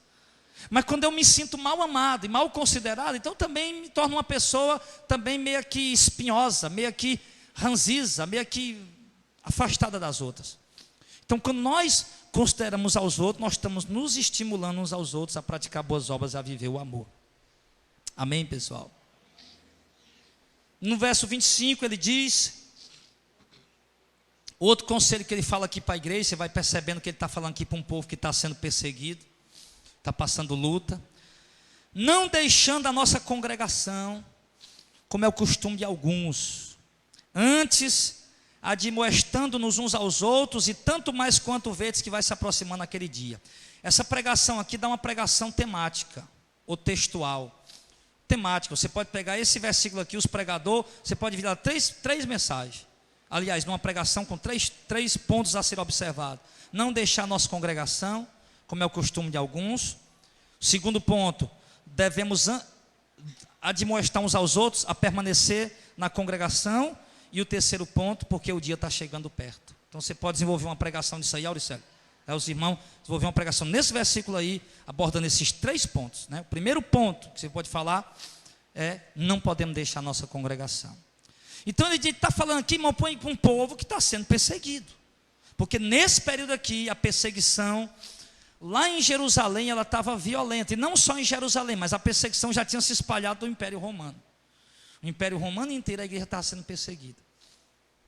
Mas quando eu me sinto mal amado e mal considerado, então também me torno uma pessoa também meio que espinhosa, meio que ranziza, meio que afastada das outras. Então, quando nós consideramos aos outros, nós estamos nos estimulando uns aos outros a praticar boas obras, a viver o amor. Amém, pessoal? No verso 25 ele diz, outro conselho que ele fala aqui para a igreja, você vai percebendo que ele está falando aqui para um povo que está sendo perseguido, está passando luta, não deixando a nossa congregação, como é o costume de alguns, antes admoestando-nos uns aos outros, e tanto mais quanto vedes que vai se aproximando aquele dia. Essa pregação aqui dá uma pregação temática, ou textual. Temática, você pode pegar esse versículo aqui, os pregadores, você pode virar três mensagens. Aliás, numa pregação com três pontos a ser observados. Não deixar a nossa congregação, como é o costume de alguns. Segundo ponto, devemos admoestar uns aos outros a permanecer na congregação. E o terceiro ponto, porque o dia está chegando perto. Então você pode desenvolver uma pregação disso aí, Auricélio. Os irmãos desenvolver uma pregação nesse versículo aí, abordando esses 3 pontos, né? O primeiro ponto que você pode falar é: não podemos deixar a nossa congregação. Então ele está falando aqui, irmão, para um povo que está sendo perseguido. Porque nesse período aqui, a perseguição lá em Jerusalém, ela estava violenta. E não só em Jerusalém, mas a perseguição já tinha se espalhado do Império Romano. O Império Romano inteiro, a igreja estava sendo perseguida.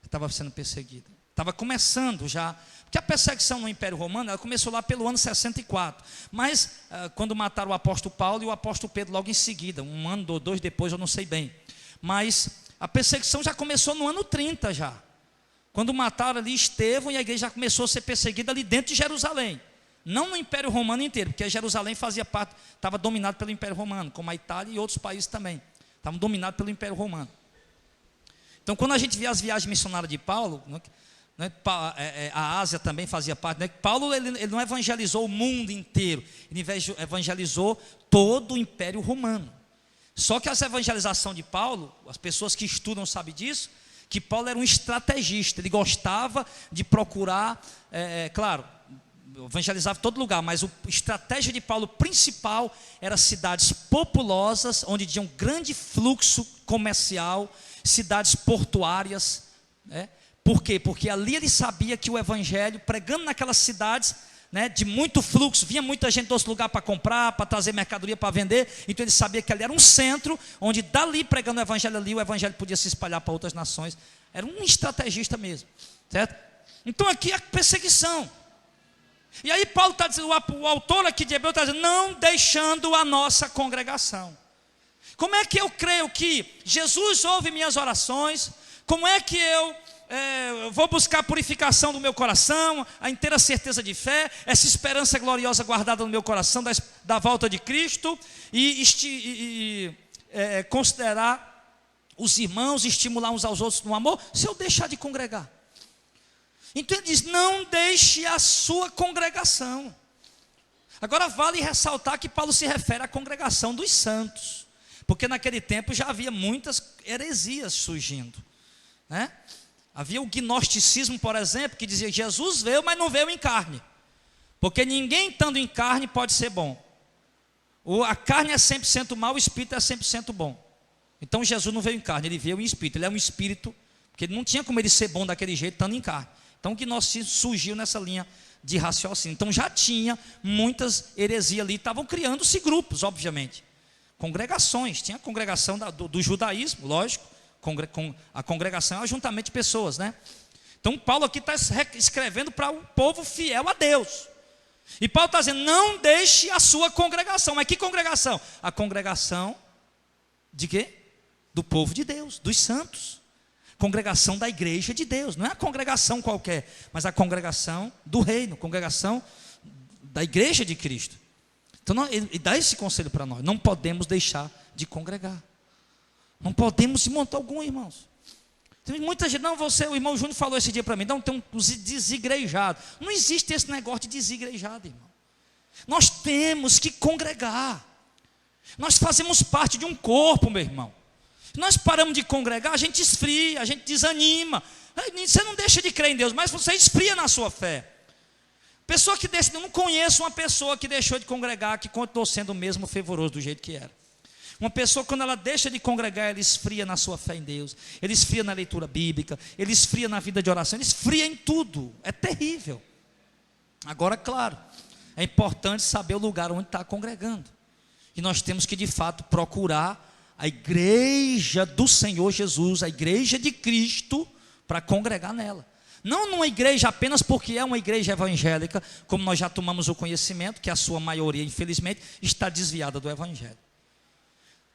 Estava começando já. Porque a perseguição no Império Romano, ela começou lá pelo ano 64. Mas, quando mataram o apóstolo Paulo e o apóstolo Pedro logo em seguida, um ano ou 2 depois, eu não sei bem. Mas a perseguição já começou no ano 30 já. Quando mataram ali Estevão, e a igreja já começou a ser perseguida ali dentro de Jerusalém. Não no Império Romano inteiro, porque Jerusalém fazia parte, estava dominado pelo Império Romano, como a Itália e outros países também. Estavam dominados pelo Império Romano. Então, quando a gente vê as viagens missionárias de Paulo, né, a Ásia também fazia parte, né, Paulo ele não evangelizou o mundo inteiro, ele evangelizou todo o Império Romano. Só que a evangelização de Paulo, as pessoas que estudam sabem disso, que Paulo era um estrategista, ele gostava de procurar, claro, evangelizava em todo lugar, mas a estratégia de Paulo principal era cidades populosas, onde tinha um grande fluxo comercial, cidades portuárias, né? Por quê? Porque ali ele sabia que o evangelho, pregando naquelas cidades, né, de muito fluxo, vinha muita gente de outro lugar para comprar, para trazer mercadoria para vender, então ele sabia que ali era um centro, onde dali pregando o evangelho ali, o evangelho podia se espalhar para outras nações, Era um estrategista mesmo, certo? Então aqui é perseguição. E aí Paulo está dizendo, o autor aqui de Hebreus está dizendo, não deixando a nossa congregação. Como é que eu creio que Jesus ouve minhas orações? Como é que eu vou buscar a purificação do meu coração, a inteira certeza de fé, essa esperança gloriosa guardada no meu coração da volta de Cristo, e considerar os irmãos, estimular uns aos outros no amor, se eu deixar de congregar? Então ele diz, não deixe a sua congregação. Agora vale ressaltar que Paulo se refere à congregação dos santos, porque naquele tempo já havia muitas heresias surgindo, né? Havia o gnosticismo, por exemplo, que dizia, Jesus veio, mas não veio em carne, porque ninguém estando em carne pode ser bom. A carne é 100% mal, o espírito é 100% bom. Então Jesus não veio em carne, ele veio em espírito. Ele é um espírito, porque não tinha como ele ser bom daquele jeito, estando em carne. Então o gnosticismo surgiu nessa linha de raciocínio. Então já tinha muitas heresias ali, estavam criando-se grupos, obviamente. Congregações, tinha a congregação do judaísmo, lógico. A congregação é um ajuntamento de pessoas, né? Então Paulo aqui está escrevendo para o povo fiel a Deus. E Paulo está dizendo, não deixe a sua congregação. Mas que congregação? A congregação de quê? Do povo de Deus, dos santos. Congregação da igreja de Deus. Não é a congregação qualquer, mas a congregação do reino, congregação da igreja de Cristo. Então ele dá esse conselho para nós, não podemos deixar de congregar. Não podemos, de montar algum, irmãos. Tem muita gente, não, o irmão Júnior falou esse dia para mim, não, tem uns desigrejados. Não existe esse negócio de desigrejado, irmão. Nós temos que congregar. Nós fazemos parte de um corpo, meu irmão. Se nós paramos de congregar, a gente esfria, a gente desanima. Você não deixa de crer em Deus, mas você esfria na sua fé. Pessoa que deixa, eu não conheço uma pessoa que deixou de congregar, que continuou sendo o mesmo fervoroso do jeito que era. Uma pessoa, quando ela deixa de congregar, ela esfria na sua fé em Deus, ele esfria na leitura bíblica, ele esfria na vida de oração, ele esfria em tudo. É terrível. Agora, claro, é importante saber o lugar onde está congregando. E nós temos que, de fato, procurar a igreja do Senhor Jesus, a igreja de Cristo, para congregar nela. Não numa igreja apenas porque é uma igreja evangélica, como nós já tomamos o conhecimento, que a sua maioria, infelizmente, está desviada do evangelho.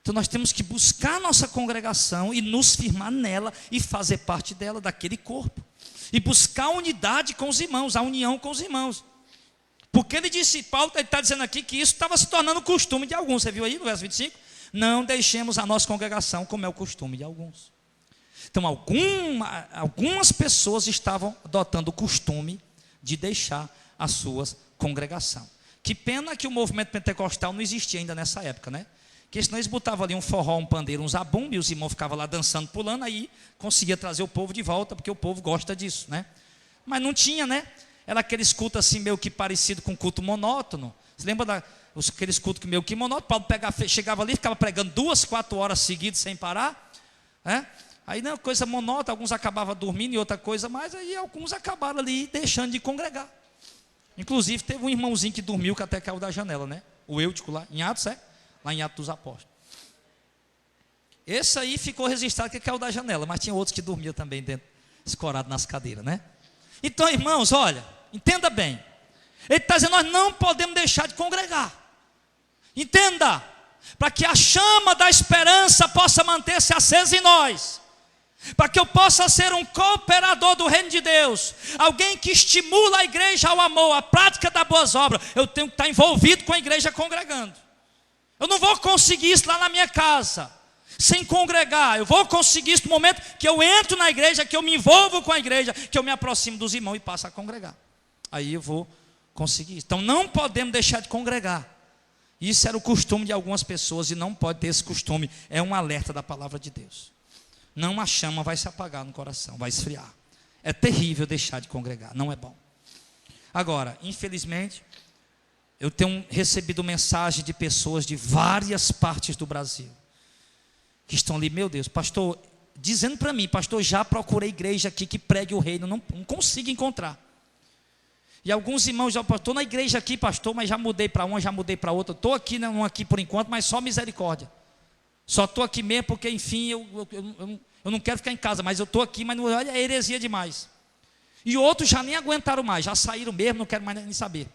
Então nós temos que buscar a nossa congregação e nos firmar nela e fazer parte dela, daquele corpo. E buscar a unidade com os irmãos, a união com os irmãos. Porque ele disse, Paulo está dizendo aqui que isso estava se tornando costume de alguns. Você viu aí no verso 25? Não deixemos a nossa congregação como é o costume de alguns. Então algumas pessoas estavam adotando o costume de deixar a sua congregação. Que pena que o movimento pentecostal não existia ainda nessa época, né? Porque senão eles botavam ali um forró, um pandeiro, um zabumba, e os irmãos ficavam lá dançando, pulando, aí conseguia trazer o povo de volta, porque o povo gosta disso, né? Mas não tinha, né? Era aqueles cultos assim meio que parecido com culto monótono. Você lembra aqueles cultos meio que monótono? Paulo chegava ali, ficava pregando 2, 4 horas seguidas sem parar, né? Aí não, coisa monótona, alguns acabavam dormindo e outra coisa mais, aí alguns acabaram ali deixando de congregar. Inclusive teve um irmãozinho que dormiu, que até caiu da janela, né? O Eutico lá, em Atos, lá em Atos dos Apóstolos. Esse aí ficou registrado que caiu da janela, mas tinha outros que dormiam também dentro, escorado nas cadeiras, né? Então, irmãos, olha, entenda bem. Ele está dizendo, nós não podemos deixar de congregar. Entenda, para que a chama da esperança possa manter-se acesa em nós. Para que eu possa ser um cooperador do reino de Deus, alguém que estimula a igreja ao amor, à prática das boas obras, eu tenho que estar envolvido com a igreja congregando. Eu não vou conseguir isso lá na minha casa, sem congregar. Eu vou conseguir isso no momento que eu entro na igreja, que eu me envolvo com a igreja, que eu me aproximo dos irmãos e passo a congregar. Aí eu vou conseguir isso. Então não podemos deixar de congregar. Isso era o costume de algumas pessoas e não pode ter esse costume. É um alerta da palavra de Deus. Não, a chama vai se apagar no coração, vai esfriar. É terrível deixar de congregar, não é bom. Agora, infelizmente, eu tenho recebido mensagem de pessoas de várias partes do Brasil, que estão ali, meu Deus, pastor, dizendo para mim, pastor, já procurei igreja aqui que pregue o reino, não consigo encontrar. E alguns irmãos já, estou na igreja aqui, pastor, mas já mudei para uma, já mudei para outra, estou aqui, não aqui por enquanto, mas só misericórdia. Só estou aqui mesmo porque, enfim, eu Eu não quero ficar em casa, mas eu estou aqui, mas não, olha, é heresia demais. E outros já nem aguentaram mais, já saíram mesmo, não quero mais nem saber.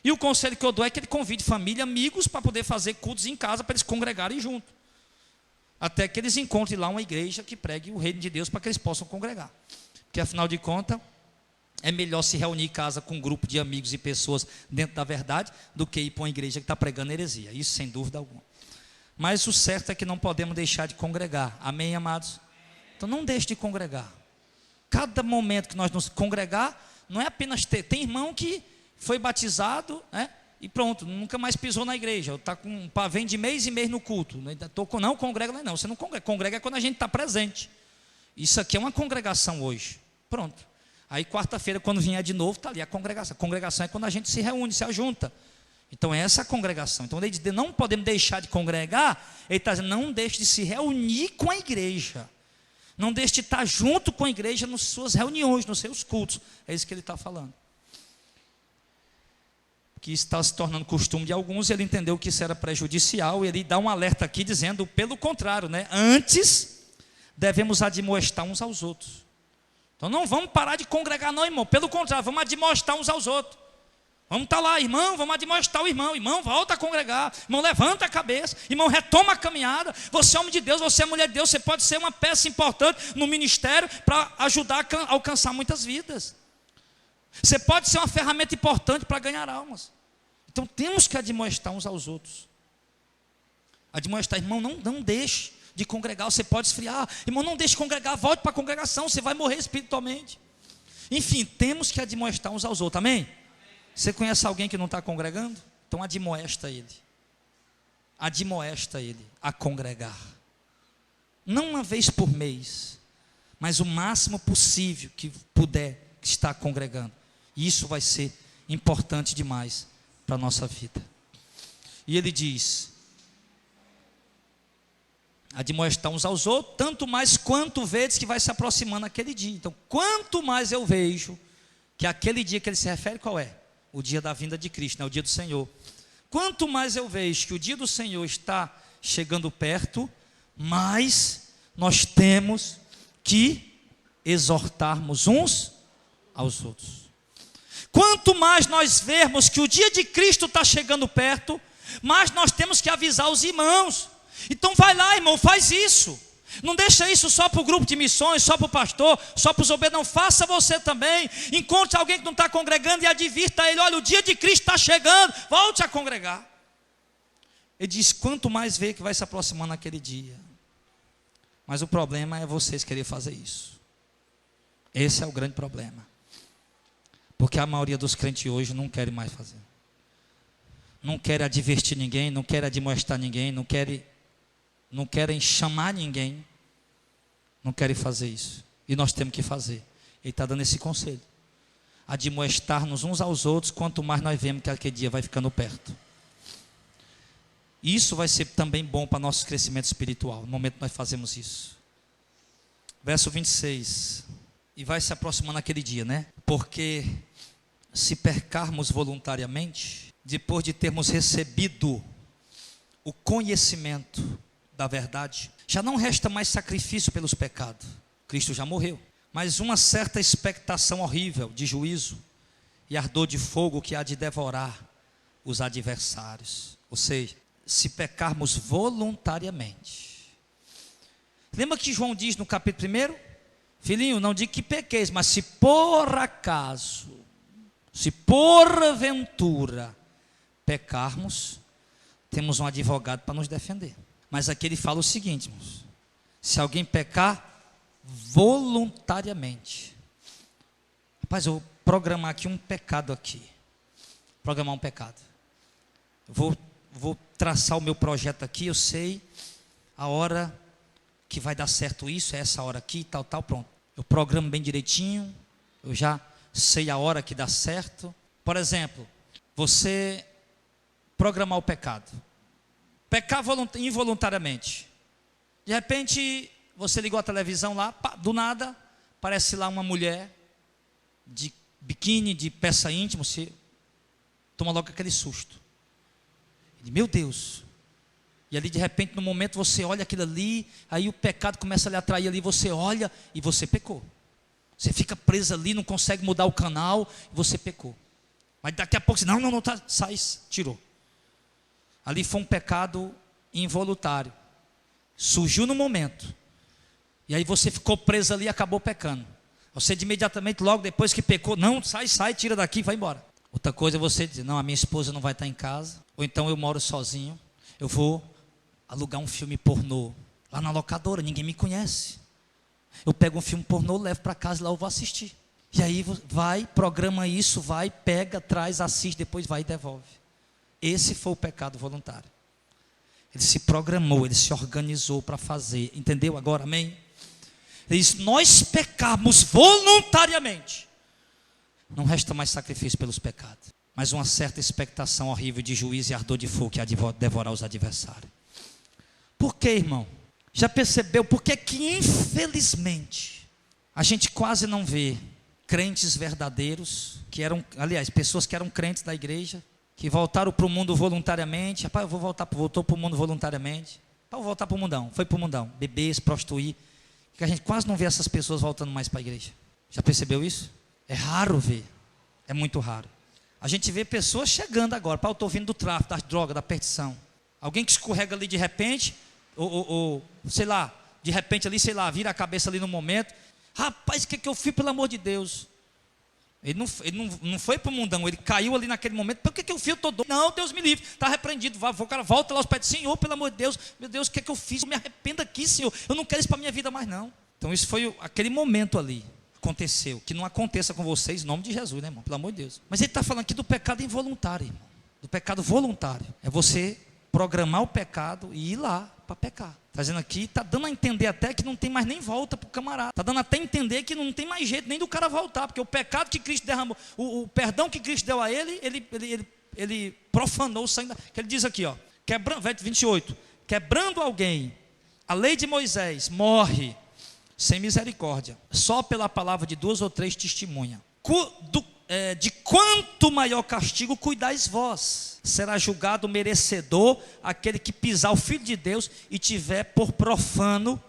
E o conselho que eu dou é que ele convide família, amigos, para poder fazer cultos em casa, para eles congregarem junto. Até que eles encontrem lá uma igreja que pregue o reino de Deus, para que eles possam congregar. Porque afinal de contas, é melhor se reunir em casa com um grupo de amigos e pessoas dentro da verdade, do que ir para uma igreja que está pregando heresia. Isso sem dúvida alguma. Mas o certo é que não podemos deixar de congregar. Amém, amados? Então não deixe de congregar. Cada momento que nós nos congregar, não é apenas ter. Tem irmão que foi batizado, né? E pronto, nunca mais pisou na igreja. Vem de mês em mês no culto. Não congrega, não. Você não congrega. Congrega é quando a gente está presente. Isso aqui é uma congregação hoje. Pronto. Aí quarta-feira, quando vier de novo, está ali a congregação. A congregação é quando a gente se reúne, se ajunta. Então é essa a congregação. Então ele diz, não podemos deixar de congregar. Ele está dizendo, não deixe de se reunir com a igreja. Não deixe de estar junto com a igreja nas suas reuniões, nos seus cultos. É isso que ele está falando. Que está se tornando costume de alguns, ele entendeu que isso era prejudicial, e ele dá um alerta aqui dizendo, pelo contrário, né? Antes, devemos admoestar uns aos outros. Então não vamos parar de congregar não, irmão, pelo contrário, vamos admoestar uns aos outros. Vamos estar lá, irmão, vamos admoestar o irmão. Irmão, volta a congregar. Irmão, levanta a cabeça. Irmão, retoma a caminhada. Você é homem de Deus, você é mulher de Deus. Você pode ser uma peça importante no ministério para ajudar a alcançar muitas vidas. Você pode ser uma ferramenta importante para ganhar almas. Então temos que admoestar uns aos outros. Admoestar, irmão, não deixe de congregar. Você pode esfriar. Irmão, não deixe de congregar, volte para a congregação. Você vai morrer espiritualmente. Enfim, temos que admoestar uns aos outros, amém? Você conhece alguém que não está congregando? Então admoesta ele. Admoesta ele a congregar. Não uma vez por mês, mas o máximo possível que puder estar congregando. E isso vai ser importante demais para a nossa vida. E ele diz, admoestar uns aos outros, tanto mais quanto vedes que vai se aproximando aquele dia. Então, quanto mais eu vejo que aquele dia que ele se refere, qual é? O dia da vinda de Cristo, né? O dia do Senhor. Quanto mais eu vejo que o dia do Senhor está chegando perto, mais nós temos que exortarmos uns aos outros. Quanto mais nós vermos que o dia de Cristo está chegando perto, mais nós temos que avisar os irmãos. Então vai lá, irmão, faz isso. Não deixa isso só para o grupo de missões, só para o pastor, só para os obreiros, não, faça você também. Encontre alguém que não está congregando e advirta ele, olha, o dia de Cristo está chegando, volte a congregar. Ele diz, quanto mais vê que vai se aproximando naquele dia. Mas o problema é vocês querer fazer isso. Esse é o grande problema. Porque a maioria dos crentes hoje não querem mais fazer. Não querem advertir ninguém, não querem admoestar ninguém, não querem chamar ninguém, não querem fazer isso. E nós temos que fazer. Ele está dando esse conselho. Admoestar-nos uns aos outros, quanto mais nós vemos que aquele dia vai ficando perto. Isso vai ser também bom para nosso crescimento espiritual, no momento que nós fazemos isso. Verso 26. E vai se aproximando aquele dia, né? Porque se pecarmos voluntariamente, depois de termos recebido o conhecimento da verdade, já não resta mais sacrifício pelos pecados. Cristo já morreu. Mas uma certa expectação horrível de juízo e ardor de fogo que há de devorar os adversários. Ou seja, se pecarmos voluntariamente. Lembra que João diz no capítulo 1? Filhinho, não diga que pequeis, mas se por acaso, se porventura pecarmos, temos um advogado para nos defender. Mas aqui ele fala o seguinte, irmãos, se alguém pecar voluntariamente, rapaz, eu vou programar aqui um pecado aqui, programar um pecado, vou traçar o meu projeto aqui, eu sei a hora que vai dar certo isso, é essa hora aqui, tal, pronto, eu programo bem direitinho, eu já sei a hora que dá certo. Por exemplo, você programar o pecado, pecar involuntariamente, de repente você ligou a televisão lá, do nada aparece lá uma mulher de biquíni, de peça íntima, você toma logo aquele susto, meu Deus, e E ali de repente no momento você olha aquilo ali, aí o pecado começa a lhe atrair ali, você olha e você pecou. Você fica preso ali, não consegue mudar o canal, e você pecou. Mas daqui a pouco você, não, tá, sai, tirou. Ali foi um pecado involuntário. Surgiu no momento. E aí você ficou preso ali e acabou pecando. Você de imediatamente, logo depois que pecou, não, sai, tira daqui, vai embora. Outra coisa é você dizer, não, a minha esposa não vai estar em casa, ou então eu moro sozinho, eu vou alugar um filme pornô, lá na locadora, ninguém me conhece. Eu pego um filme pornô, levo para casa e lá eu vou assistir. E aí vai, programa isso, vai, pega, traz, assiste, depois vai e devolve. Esse foi o pecado voluntário. Ele se programou, ele se organizou para fazer, entendeu agora, amém? Ele diz, nós pecamos voluntariamente. Não resta mais sacrifício pelos pecados, mas uma certa expectação horrível de juízo e ardor de fogo que há de devorar os adversários. Por que, irmão? Já percebeu por que infelizmente a gente quase não vê crentes verdadeiros, que eram, aliás, pessoas que eram crentes da igreja, que voltaram para o mundo voluntariamente. Rapaz, eu vou voltou para o mundo voluntariamente. Vou voltar para o mundão, foi para o mundão, beber, se prostituir. Que a gente quase não vê essas pessoas voltando mais para a igreja. Já percebeu isso? É raro ver, é muito raro. A gente vê pessoas chegando agora, eu estou vindo do tráfico, da droga, da perdição. Alguém que escorrega ali de repente, ou sei lá, de repente ali, sei lá, vira a cabeça ali no momento. Rapaz, o que eu fiz, pelo amor de Deus? Ele não foi para o mundão, ele caiu ali naquele momento. Por que eu fiz? Eu estou doido. Não, Deus me livre, está repreendido. O cara volta lá aos pés do Senhor, pelo amor de Deus. Meu Deus, o que eu fiz? Eu me arrependo aqui, Senhor. Eu não quero isso para a minha vida mais não. Então isso foi aquele momento ali. Aconteceu, que não aconteça com vocês em nome de Jesus, né, irmão? Pelo amor de Deus. Mas ele está falando aqui do pecado involuntário, irmão. Do pecado voluntário. É você programar o pecado e ir lá para pecar. Está dizendo aqui, está dando a entender até que não tem mais nem volta para o camarada. Está dando até a entender que não tem mais jeito nem do cara voltar, porque o pecado que Cristo derramou, o perdão que Cristo deu a ele profanou o sangue. Que ele diz aqui, ó, verso 28, quebrando alguém, a lei de Moisés, morre sem misericórdia, só pela palavra de 2 ou 3 testemunhas. De quanto maior castigo cuidais vós, será julgado merecedor aquele que pisar o Filho de Deus e tiver por profano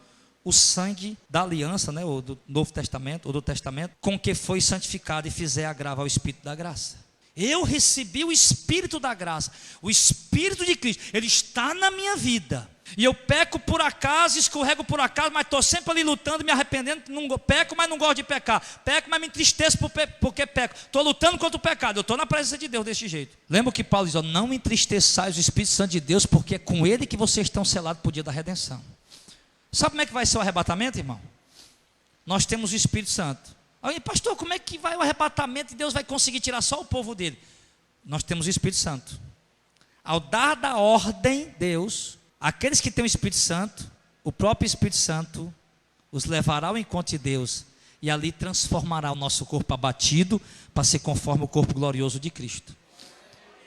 o sangue da aliança, né, ou do Novo Testamento, ou do Testamento, com que foi santificado e fizer agravo ao Espírito da graça. Eu recebi o Espírito da graça, o Espírito de Cristo, ele está na minha vida. E eu peco por acaso, escorrego por acaso, mas estou sempre ali lutando, me arrependendo, peco, mas não gosto de pecar. Peco, mas me entristeço porque peco. Estou lutando contra o pecado, eu estou na presença de Deus desse jeito. Lembra que Paulo diz, ó, não entristeçais o Espírito Santo de Deus, porque é com ele que vocês estão selados para o dia da redenção. Sabe como é que vai ser o arrebatamento, irmão? Nós temos o Espírito Santo. Aí, pastor, como é que vai o arrebatamento e Deus vai conseguir tirar só o povo dele? Nós temos o Espírito Santo. Ao dar da ordem, Deus, aqueles que têm o Espírito Santo, o próprio Espírito Santo os levará ao encontro de Deus e ali transformará o nosso corpo abatido para ser conforme o corpo glorioso de Cristo.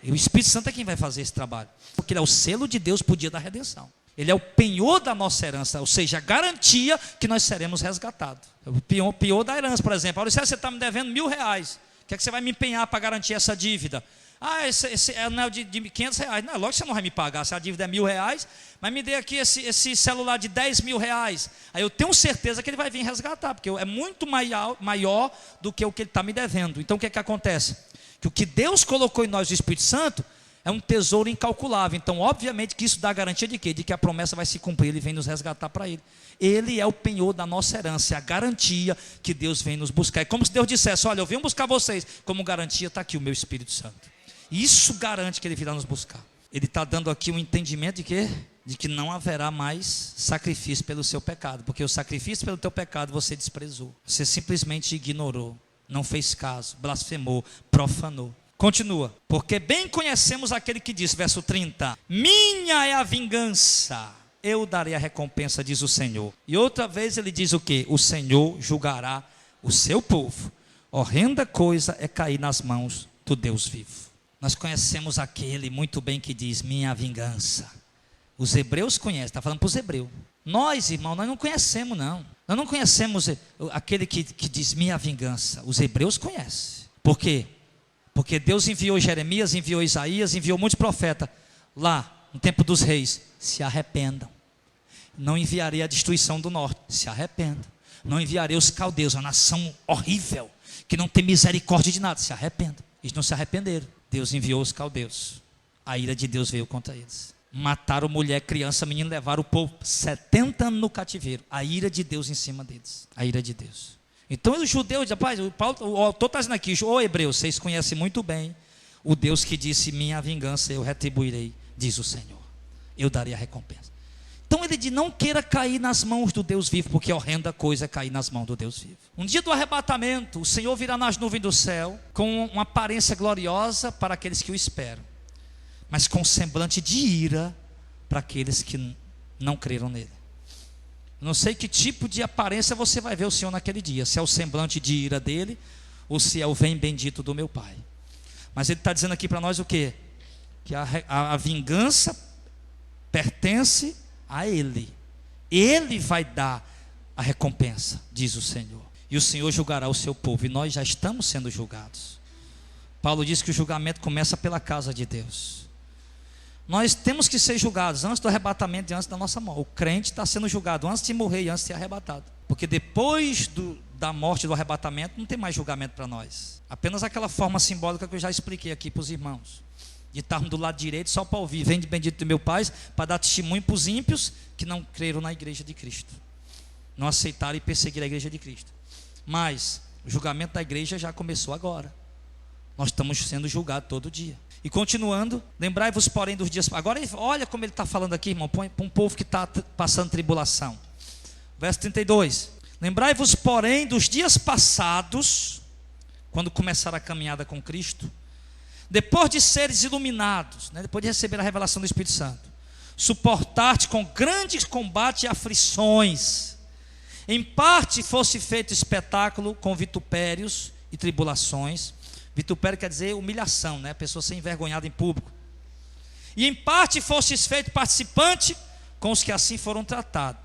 E o Espírito Santo é quem vai fazer esse trabalho, porque ele é o selo de Deus para o dia da redenção. Ele é o penhor da nossa herança, ou seja, a garantia que nós seremos resgatados. O penhor da herança, por exemplo. Olha, você está me devendo R$1.000, o que é que você vai me empenhar para garantir essa dívida? Ah, esse anel de R$500. Não, lógico que você não vai me pagar, se a dívida é R$1.000, mas me dê aqui esse celular de R$10.000. Aí eu tenho certeza que ele vai vir resgatar, porque é muito maior do que o que ele está me devendo. Então o que é que acontece? Que o que Deus colocou em nós, o Espírito Santo, é um tesouro incalculável. Então obviamente que isso dá garantia de quê? De que a promessa vai se cumprir, ele vem nos resgatar para ele. Ele é o penhor da nossa herança, é a garantia que Deus vem nos buscar. É como se Deus dissesse, olha, eu venho buscar vocês, como garantia está aqui o meu Espírito Santo. Isso garante que ele virá nos buscar. Ele está dando aqui um entendimento de quê? De que não haverá mais sacrifício pelo seu pecado, porque o sacrifício pelo teu pecado você desprezou, você simplesmente ignorou, não fez caso, blasfemou, profanou. Continua, porque bem conhecemos aquele que diz, verso 30, minha é a vingança, eu darei a recompensa, diz o Senhor. E outra vez ele diz o quê? O Senhor julgará o seu povo. Horrenda coisa é cair nas mãos do Deus vivo. Nós conhecemos aquele muito bem que diz, minha vingança. Os hebreus conhecem, está falando para os hebreus. Nós, irmão, nós não conhecemos não. Nós não conhecemos aquele que diz, minha vingança. Os hebreus conhecem. Por quê? Porque Deus enviou Jeremias, enviou Isaías, enviou muitos profetas lá no tempo dos reis: se arrependam. Não enviarei a destruição do norte, se arrependam. Não enviarei os caldeus, uma nação horrível, que não tem misericórdia de nada, se arrependam. Eles não se arrependeram. Deus enviou os caldeus. A ira de Deus veio contra eles. Mataram mulher, criança, menino, levaram o povo 70 anos no cativeiro. A ira de Deus em cima deles. A ira de Deus. Então os judeus, rapaz, o autor está dizendo aqui: ô hebreus, vocês conhecem muito bem o Deus que disse: minha vingança eu retribuirei, diz o Senhor, eu darei a recompensa. Então ele diz: não queira cair nas mãos do Deus vivo, porque horrenda coisa é cair nas mãos do Deus vivo. Um dia do arrebatamento, o Senhor virá nas nuvens do céu, com uma aparência gloriosa para aqueles que o esperam, mas com semblante de ira para aqueles que não creram nele. Não sei que tipo de aparência você vai ver o Senhor naquele dia, se é o semblante de ira dele, ou se é o vem bendito do meu Pai. Mas ele está dizendo aqui para nós o quê? Que a vingança pertence a ele. Ele vai dar a recompensa, diz o Senhor. E o Senhor julgará o seu povo, e nós já estamos sendo julgados. Paulo diz que o julgamento começa pela casa de Deus. Nós temos que ser julgados antes do arrebatamento e antes da nossa morte. O crente está sendo julgado antes de morrer e antes de ser arrebatado. Porque depois da morte, do arrebatamento, não tem mais julgamento para nós. Apenas aquela forma simbólica que eu já expliquei aqui para os irmãos. De estarmos do lado direito só para ouvir: vem de bendito do meu Pai, para dar testemunho para os ímpios que não creram na igreja de Cristo. Não aceitaram e perseguiram a igreja de Cristo. Mas o julgamento da igreja já começou agora. Nós estamos sendo julgados todo dia. E continuando: lembrai-vos, porém, dos dias. Agora olha como ele está falando aqui, irmão, para um povo que está passando tribulação. Verso 32: lembrai-vos, porém, dos dias passados, quando começaram a caminhada com Cristo, depois de seres iluminados, né, depois de receber a revelação do Espírito Santo, suportar-te com grandes combates e aflições. Em parte fosse feito espetáculo com vitupérios e tribulações. Vitupério quer dizer humilhação, né? A pessoa ser envergonhada em público. E em parte fostes feito participante com os que assim foram tratados,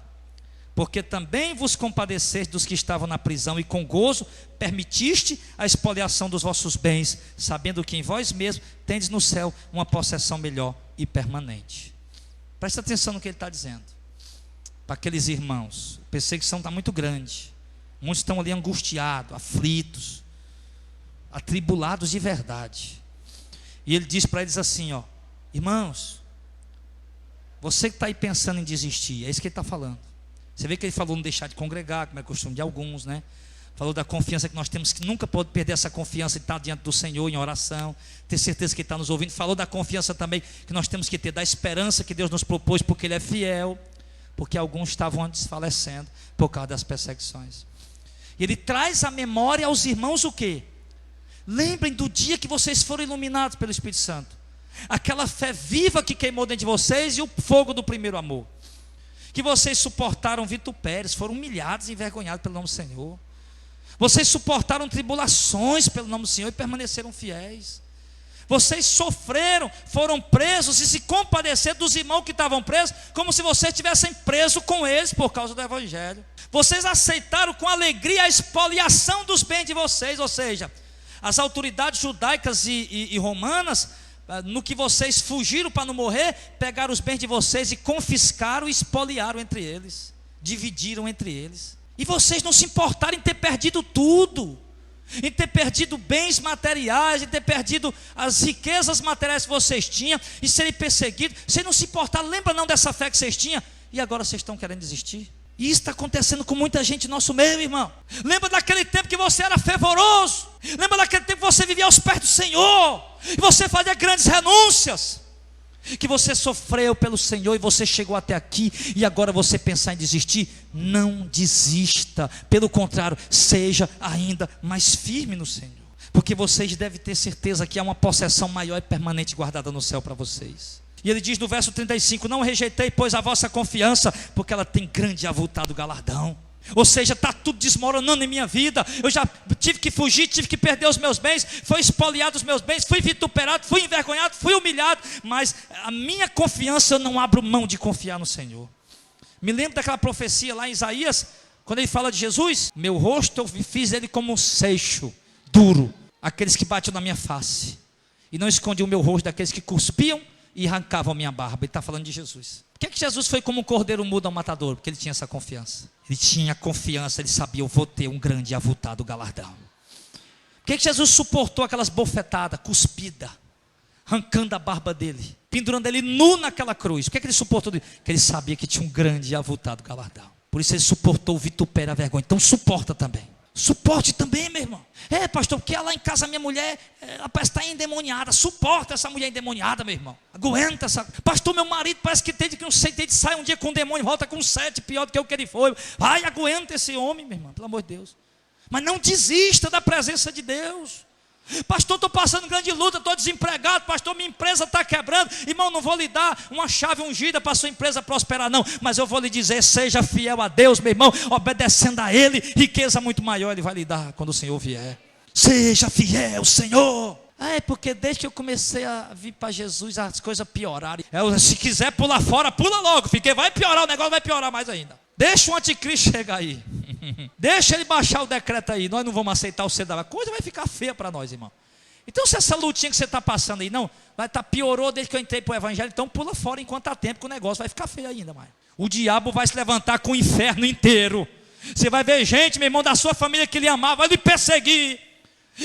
porque também vos compadeceste dos que estavam na prisão, e com gozo permitiste a expoliação dos vossos bens, sabendo que em vós mesmos tendes no céu uma possessão melhor e permanente. Presta atenção no que ele está dizendo para aqueles irmãos. A perseguição está muito grande, muitos estão ali angustiados, aflitos, atribulados de verdade. E ele diz para eles assim: ó, irmãos, você que está aí pensando em desistir, é isso que ele está falando. Você vê que ele falou não deixar de congregar, como é costume de alguns, né? Falou da confiança que nós temos, que nunca pode perder essa confiança de estar diante do Senhor em oração, ter certeza que Ele está nos ouvindo. Falou da confiança também que nós temos que ter, da esperança que Deus nos propôs, porque Ele é fiel, porque alguns estavam desfalecendo por causa das perseguições. E ele traz à memória aos irmãos o quê? Lembrem do dia que vocês foram iluminados pelo Espírito Santo, aquela fé viva que queimou dentro de vocês e o fogo do primeiro amor, que vocês suportaram vitupérios, foram humilhados e envergonhados pelo nome do Senhor. Vocês suportaram tribulações pelo nome do Senhor e permaneceram fiéis. Vocês sofreram, foram presos e se compadeceram dos irmãos que estavam presos, como se vocês estivessem presos com eles por causa do Evangelho. Vocês aceitaram com alegria a expoliação dos bens de vocês, ou seja, as autoridades judaicas e romanas, no que vocês fugiram para não morrer, pegaram os bens de vocês e confiscaram e expoliaram entre eles, dividiram entre eles. E vocês não se importaram em ter perdido tudo, em ter perdido bens materiais, em ter perdido as riquezas materiais que vocês tinham, e serem perseguidos. Vocês não se importaram, lembra não dessa fé que vocês tinham? E agora vocês estão querendo desistir? E isso está acontecendo com muita gente nosso meio, irmão. Lembra daquele tempo que você era fervoroso? Lembra daquele tempo que você vivia aos pés do Senhor, e você fazia grandes renúncias, que você sofreu pelo Senhor e você chegou até aqui, e agora você pensar em desistir? Não desista, pelo contrário, seja ainda mais firme no Senhor, porque vocês devem ter certeza que há uma possessão maior e permanente guardada no céu para vocês. E ele diz no verso 35: não rejeitei, pois, a vossa confiança, porque ela tem grande e avultado galardão. Ou seja, está tudo desmoronando em minha vida. Eu já tive que fugir, tive que perder os meus bens, foi expoliado os meus bens, fui vituperado, fui envergonhado, fui humilhado, mas a minha confiança, eu não abro mão de confiar no Senhor. Me lembro daquela profecia lá em Isaías, quando ele fala de Jesus: meu rosto eu fiz ele como um seixo duro, aqueles que batiam na minha face, e não escondi o meu rosto daqueles que cuspiam e arrancavam minha barba. Ele está falando de Jesus. Por que Jesus foi como um cordeiro mudo ao matador? Porque ele tinha essa confiança. Ele tinha confiança, ele sabia, eu vou ter um grande e avultado galardão. Por que Jesus suportou aquelas bofetadas, cuspida, arrancando a barba dele, pendurando ele nu naquela cruz? Por que ele suportou? Porque ele sabia que tinha um grande e avultado galardão. Por isso ele suportou o vitupério e a vergonha. Então suporta também. Suporte também, meu irmão. Pastor, porque lá em casa minha mulher, ela parece estar endemoniada. Suporta essa mulher endemoniada, meu irmão. Aguenta essa. Pastor, meu marido parece que tem que sai um dia com um demônio, volta com 7, pior do que o que ele foi. Vai, aguenta esse homem, meu irmão, pelo amor de Deus. Mas não desista da presença de Deus. Pastor, estou passando grande luta, estou desempregado. Pastor, minha empresa está quebrando. Irmão, não vou lhe dar uma chave ungida para a sua empresa prosperar, não. Mas eu vou lhe dizer, seja fiel a Deus, meu irmão, obedecendo a Ele. Riqueza muito maior Ele vai lhe dar quando o Senhor vier. Seja fiel, Senhor. Porque desde que eu comecei a vir para Jesus, as coisas pioraram. Se quiser pular fora, pula logo, porque vai piorar, o negócio vai piorar mais ainda. Deixa o anticristo chegar aí. Deixa ele baixar o decreto aí. Nós não vamos aceitar o CEDAW. A coisa vai ficar feia para nós, irmão. Então se essa lutinha que você está passando aí, não, vai estar piorou desde que eu entrei para o evangelho, então pula fora enquanto há tempo, que o negócio vai ficar feio ainda mais. O diabo vai se levantar com o inferno inteiro. Você vai ver gente, meu irmão, da sua família que lhe amava, vai lhe perseguir.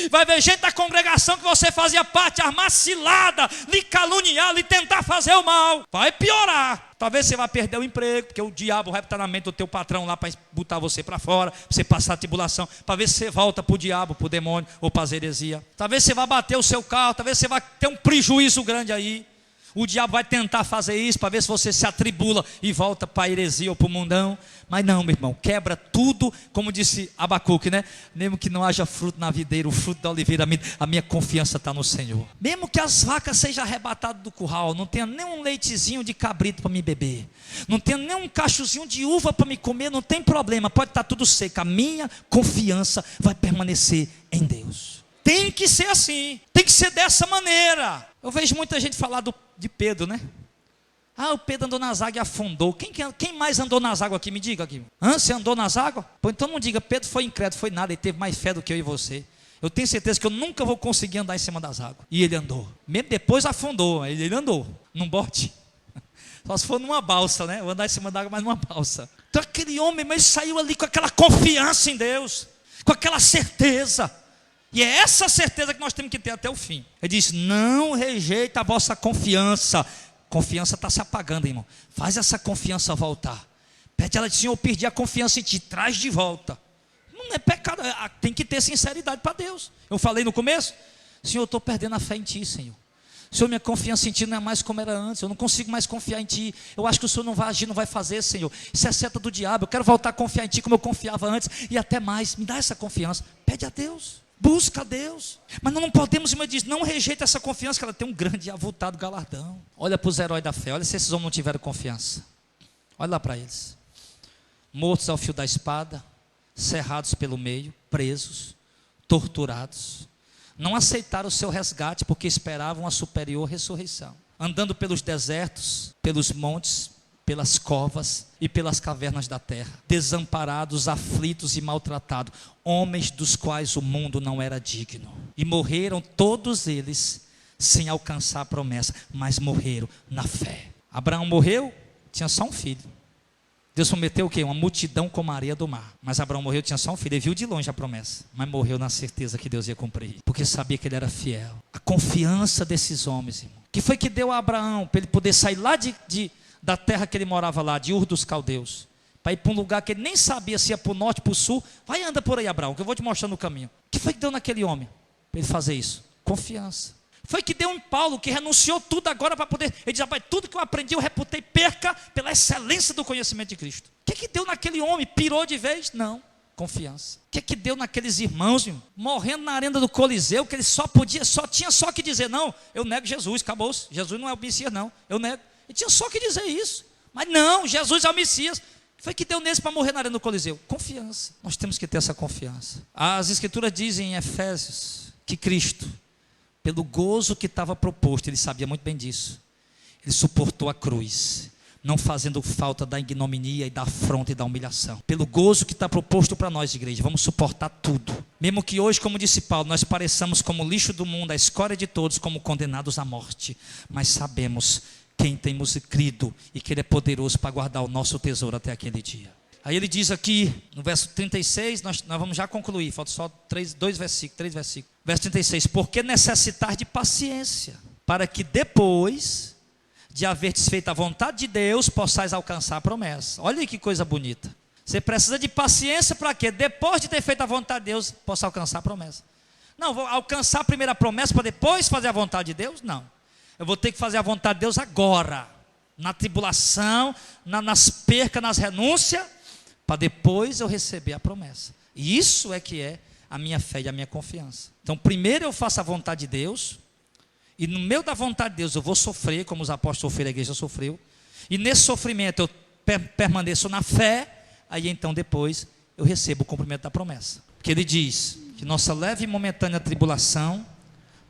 Vai ver gente da congregação que você fazia parte, armar cilada, lhe caluniar, lhe tentar fazer o mal. Vai piorar. Talvez você vá perder o emprego, porque o diabo vai estar na mente do teu patrão lá para botar você para fora, para você passar a tribulação, para ver se você volta para o diabo, para o demônio ou para as heresias. Talvez você vá bater o seu carro, talvez você vá ter um prejuízo grande aí. O diabo vai tentar fazer isso para ver se você se atribula e volta para a heresia ou para o mundão. Mas não, meu irmão, quebra tudo, como disse Abacuque, né? Mesmo que não haja fruto na videira, o fruto da oliveira, a minha confiança está no Senhor. Mesmo que as vacas sejam arrebatadas do curral, não tenha nem um leitezinho de cabrito para me beber, não tenha nem um cachozinho de uva para me comer, não tem problema, pode estar tudo seco, a minha confiança vai permanecer em Deus. Tem que ser assim, tem que ser dessa maneira. Eu vejo muita gente falar de Pedro, né? O Pedro andou nas águas e afundou. Quem mais andou nas águas aqui? Me diga aqui. Você andou nas águas? Pô, então não diga, Pedro foi incrédulo, foi nada, ele teve mais fé do que eu e você. Eu tenho certeza que eu nunca vou conseguir andar em cima das águas. E ele andou. Mesmo depois afundou, ele andou num bote. Só se for numa balsa, né? Eu vou andar em cima da água, mas numa balsa. Então aquele homem, mas saiu ali com aquela confiança em Deus, com aquela certeza. E é essa certeza que nós temos que ter até o fim. Ele diz, não rejeita a vossa confiança. Confiança está se apagando, irmão. Faz essa confiança voltar. Pede ela, Senhor, eu perdi a confiança em ti, traz de volta. Não é pecado, tem que ter sinceridade para Deus. Eu falei no começo, Senhor, eu estou perdendo a fé em ti, Senhor. Senhor, minha confiança em ti não é mais como era antes. Eu não consigo mais confiar em ti. Eu acho que o Senhor não vai agir, não vai fazer, Senhor. Isso é seta do diabo. Eu quero voltar a confiar em ti como eu confiava antes. E até mais, me dá essa confiança. Pede a Deus. Busca a Deus. Mas não podemos, irmão, diz, não rejeita essa confiança, que ela tem um grande e avultado galardão. Olha para os heróis da fé, olha se esses homens não tiveram confiança. Olha lá para eles. Mortos ao fio da espada, cerrados pelo meio, presos, torturados. Não aceitaram o seu resgate porque esperavam a superior ressurreição. Andando pelos desertos, pelos montes, pelas covas e pelas cavernas da terra, desamparados, aflitos e maltratados, homens dos quais o mundo não era digno, e morreram todos eles sem alcançar a promessa, mas morreram na fé. Abraão morreu, tinha só um filho. Deus prometeu o quê? Uma multidão como a areia do mar. Mas Abraão morreu, tinha só um filho. Ele viu de longe a promessa, mas morreu na certeza que Deus ia cumprir, porque sabia que ele era fiel. A confiança desses homens, irmão, que foi que deu a Abraão para ele poder sair lá da terra que ele morava lá, de Ur dos Caldeus, para ir para um lugar que ele nem sabia se ia para o norte, para o sul. Vai, anda por aí, Abraão, que eu vou te mostrar no caminho. O que foi que deu naquele homem para ele fazer isso? Confiança. Foi que deu em Paulo, que renunciou tudo agora para poder. Ele diz, rapaz, tudo que eu aprendi eu reputei perca pela excelência do conhecimento de Cristo. O que deu naquele homem? Pirou de vez? Não. Confiança. O que deu naqueles irmãos, irmão, morrendo na arena do Coliseu, que ele tinha só que dizer, não, eu nego Jesus, acabou-se. Jesus não é o Messias, não, eu nego. Ele tinha só que dizer isso. Mas não, Jesus é o Messias. O que foi que deu nesse para morrer na arena do Coliseu? Confiança. Nós temos que ter essa confiança. As Escrituras dizem em Efésios que Cristo, pelo gozo que estava proposto, ele sabia muito bem disso, ele suportou a cruz, não fazendo falta da ignominia e da afronta e da humilhação. Pelo gozo que está proposto para nós, igreja, vamos suportar tudo. Mesmo que hoje, como disse Paulo, nós pareçamos como lixo do mundo, a escória de todos, como condenados à morte. Mas sabemos quem temos crido e que Ele é poderoso para guardar o nosso tesouro até aquele dia. Aí ele diz aqui, no verso 36, nós vamos já concluir, falta só três versículos. Verso 36, porque necessitar de paciência, para que depois de haver desfeito a vontade de Deus, possais alcançar a promessa. Olha aí que coisa bonita. Você precisa de paciência para quê? Depois de ter feito a vontade de Deus, possa alcançar a promessa. Não, vou alcançar a primeira promessa para depois fazer a vontade de Deus? Não. Eu vou ter que fazer a vontade de Deus agora, na tribulação, nas percas, nas renúncias, para depois eu receber a promessa. E isso é que é a minha fé e a minha confiança. Então, primeiro eu faço a vontade de Deus, e no meio da vontade de Deus eu vou sofrer, como os apóstolos sofreram, a igreja sofreu, e nesse sofrimento eu permaneço na fé, aí então depois eu recebo o cumprimento da promessa. Porque ele diz que nossa leve e momentânea tribulação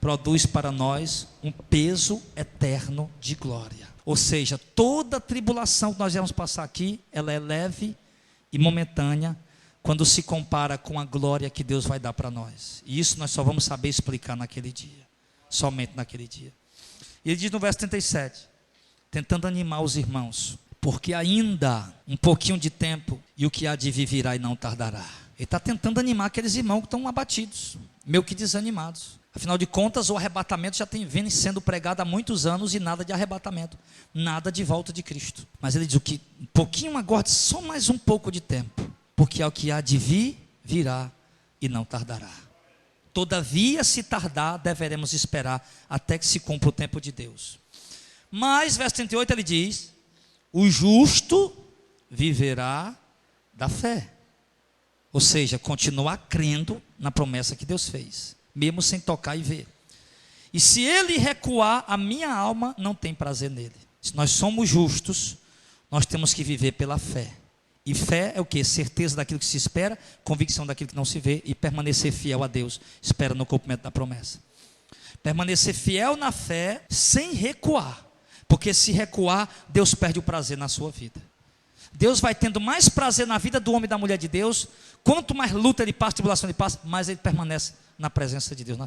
produz para nós um peso eterno de glória. Ou seja, toda tribulação que nós vamos passar aqui, ela é leve e momentânea, quando se compara com a glória que Deus vai dar para nós. E isso nós só vamos saber explicar naquele dia, somente naquele dia. E ele diz no verso 37, tentando animar os irmãos, porque ainda um pouquinho de tempo, e o que há de vir virá e não tardará. Ele está tentando animar aqueles irmãos que estão abatidos, meio que desanimados. Afinal de contas, o arrebatamento já vem sendo pregado há muitos anos, e nada de arrebatamento, nada de volta de Cristo. Mas ele diz o que um pouquinho agora, só mais um pouco de tempo, porque ao que há de vir, virá e não tardará. Todavia, se tardar, deveremos esperar até que se cumpra o tempo de Deus. Mas, verso 38, ele diz, o justo viverá da fé. Ou seja, continuar crendo na promessa que Deus fez, mesmo sem tocar e ver. E se ele recuar, a minha alma não tem prazer nele. Se nós somos justos, nós temos que viver pela fé. E fé é o que? Certeza daquilo que se espera, convicção daquilo que não se vê, e permanecer fiel a Deus, espera no cumprimento da promessa. Permanecer fiel na fé, sem recuar, porque se recuar, Deus perde o prazer na sua vida. Deus vai tendo mais prazer na vida do homem e da mulher de Deus, quanto mais luta ele passa, tribulação ele passa, mais ele permanece na presença de Deus.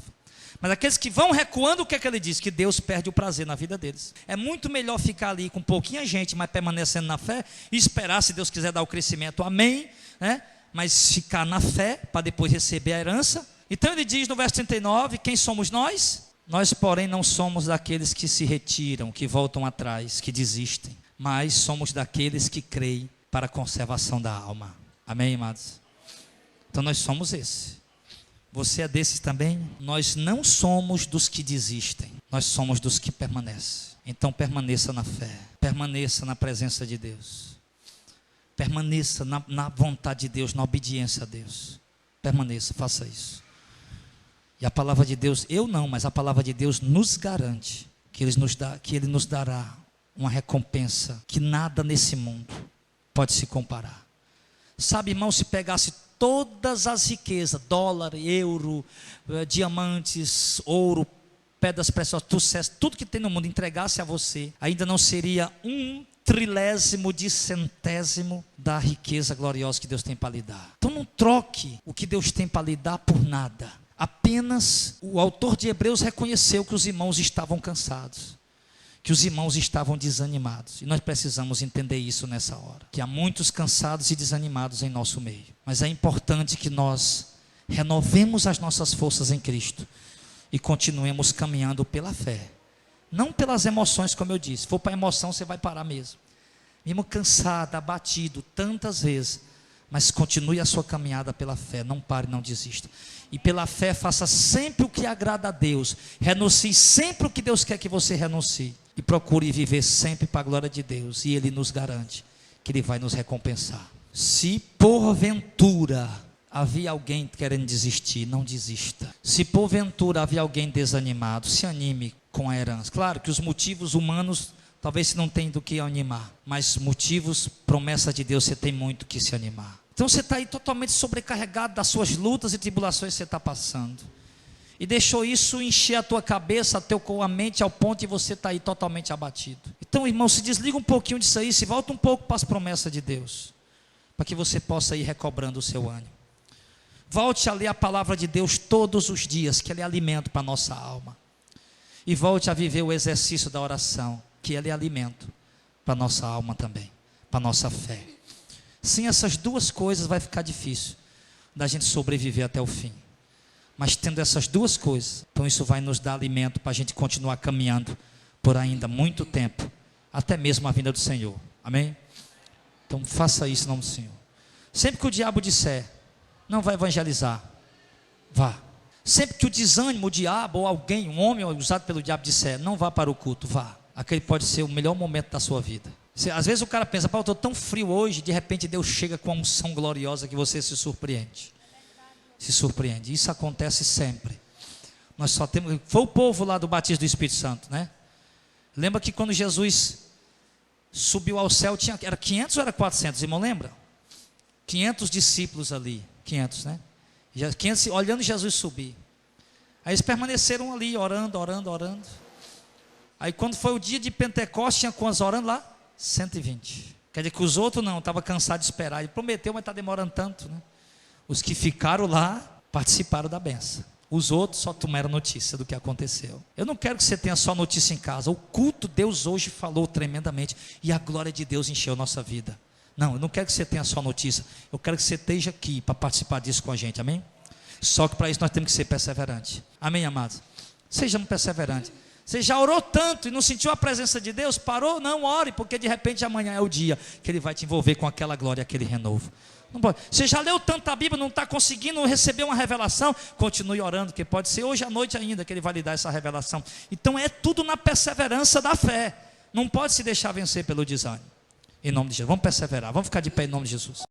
Mas aqueles que vão recuando, o que é que ele diz? Que Deus perde o prazer na vida deles. É muito melhor ficar ali com pouquinha gente, mas permanecendo na fé, e esperar, se Deus quiser dar o crescimento, amém, né? Mas ficar na fé, para depois receber a herança. Então ele diz no verso 39, quem somos nós? Nós, porém, não somos daqueles que se retiram, que voltam atrás, que desistem, mas somos daqueles que creem para a conservação da alma. Amém, amados? Então nós somos esse. Você é desses também? Nós não somos dos que desistem, nós somos dos que permanecem. Então permaneça na fé, permaneça na presença de Deus, permaneça na vontade de Deus, na obediência a Deus. Permaneça, faça isso. E a palavra de Deus, eu não, mas a palavra de Deus nos garante que Ele nos dará uma recompensa que nada nesse mundo pode se comparar. Sabe, irmão, se pegasse todas as riquezas, dólar, euro, diamantes, ouro, pedras preciosas, tudo que tem no mundo, entregasse a você, ainda não seria 1/30 de centésimo da riqueza gloriosa que Deus tem para lhe dar. Então não troque o que Deus tem para lhe dar por nada. Apenas o autor de Hebreus reconheceu que os irmãos estavam cansados, que os irmãos estavam desanimados, e nós precisamos entender isso nessa hora, que há muitos cansados e desanimados em nosso meio, mas é importante que nós renovemos as nossas forças em Cristo, e continuemos caminhando pela fé, não pelas emoções, como eu disse. Se for para emoção, você vai parar mesmo cansado, abatido, tantas vezes, mas continue a sua caminhada pela fé, não pare, não desista, e pela fé faça sempre o que agrada a Deus, renuncie sempre o que Deus quer que você renuncie, e procure viver sempre para a glória de Deus, e Ele nos garante que Ele vai nos recompensar. Se porventura havia alguém querendo desistir, não desista. Se porventura havia alguém desanimado, se anime com a herança. Claro que os motivos humanos, talvez você não tenha do que animar, mas motivos, promessa de Deus, você tem muito que se animar. Então você está aí totalmente sobrecarregado das suas lutas e tribulações que você está passando. e deixou isso encher a tua cabeça, a mente, ao ponto de você estar aí totalmente abatido. Então, irmão, se desliga um pouquinho disso aí, se volta um pouco para as promessas de Deus, para que você possa ir recobrando o seu ânimo. Volte a ler a palavra de Deus todos os dias, que ela é alimento para a nossa alma. E volte a viver o exercício da oração, que ela é alimento para a nossa alma também, para a nossa fé. Sem essas duas coisas vai ficar difícil da gente sobreviver até o fim. Mas tendo essas duas coisas, então isso vai nos dar alimento para a gente continuar caminhando por ainda muito tempo, até mesmo a vinda do Senhor. Amém? Então faça isso em nome do Senhor. Sempre que o diabo disser, não vai evangelizar, vá. Sempre que o desânimo, o diabo ou alguém, um homem usado pelo diabo disser, não vá para o culto, vá. Aquele pode ser o melhor momento da sua vida. Às vezes o cara pensa, eu estou tão frio hoje, de repente Deus chega com uma unção gloriosa que você se surpreende. Se surpreende. Isso acontece sempre. Nós só temos. Foi o povo lá do batismo do Espírito Santo, né? Lembra que quando Jesus subiu ao céu, era 500 ou era 400, irmão, lembra? 500 discípulos ali, 500, né? 500 olhando Jesus subir. Aí eles permaneceram ali, orando. Aí quando foi o dia de Pentecostes, tinha quantos orando lá? 120. Quer dizer que os outros não, estavam cansados de esperar. Ele prometeu, mas está demorando tanto, né? Os que ficaram lá participaram da benção. Os outros só tomaram notícia do que aconteceu. Eu não quero que você tenha só notícia em casa. O culto, Deus hoje falou tremendamente e a glória de Deus encheu nossa vida. Não, eu não quero que você tenha só notícia. Eu quero que você esteja aqui para participar disso com a gente, amém? Só que para isso nós temos que ser perseverantes. Amém, amados? Sejamos perseverantes. Você já orou tanto e não sentiu a presença de Deus? Parou? Não, ore, porque de repente amanhã é o dia que Ele vai te envolver com aquela glória, aquele renovo. Não pode. Você já leu tanto a Bíblia, não está conseguindo receber uma revelação? Continue orando, que pode ser hoje à noite ainda que Ele vai lhe dar essa revelação. Então é tudo na perseverança da fé. Não pode se deixar vencer pelo desânimo. Em nome de Jesus, vamos perseverar, vamos ficar de pé em nome de Jesus.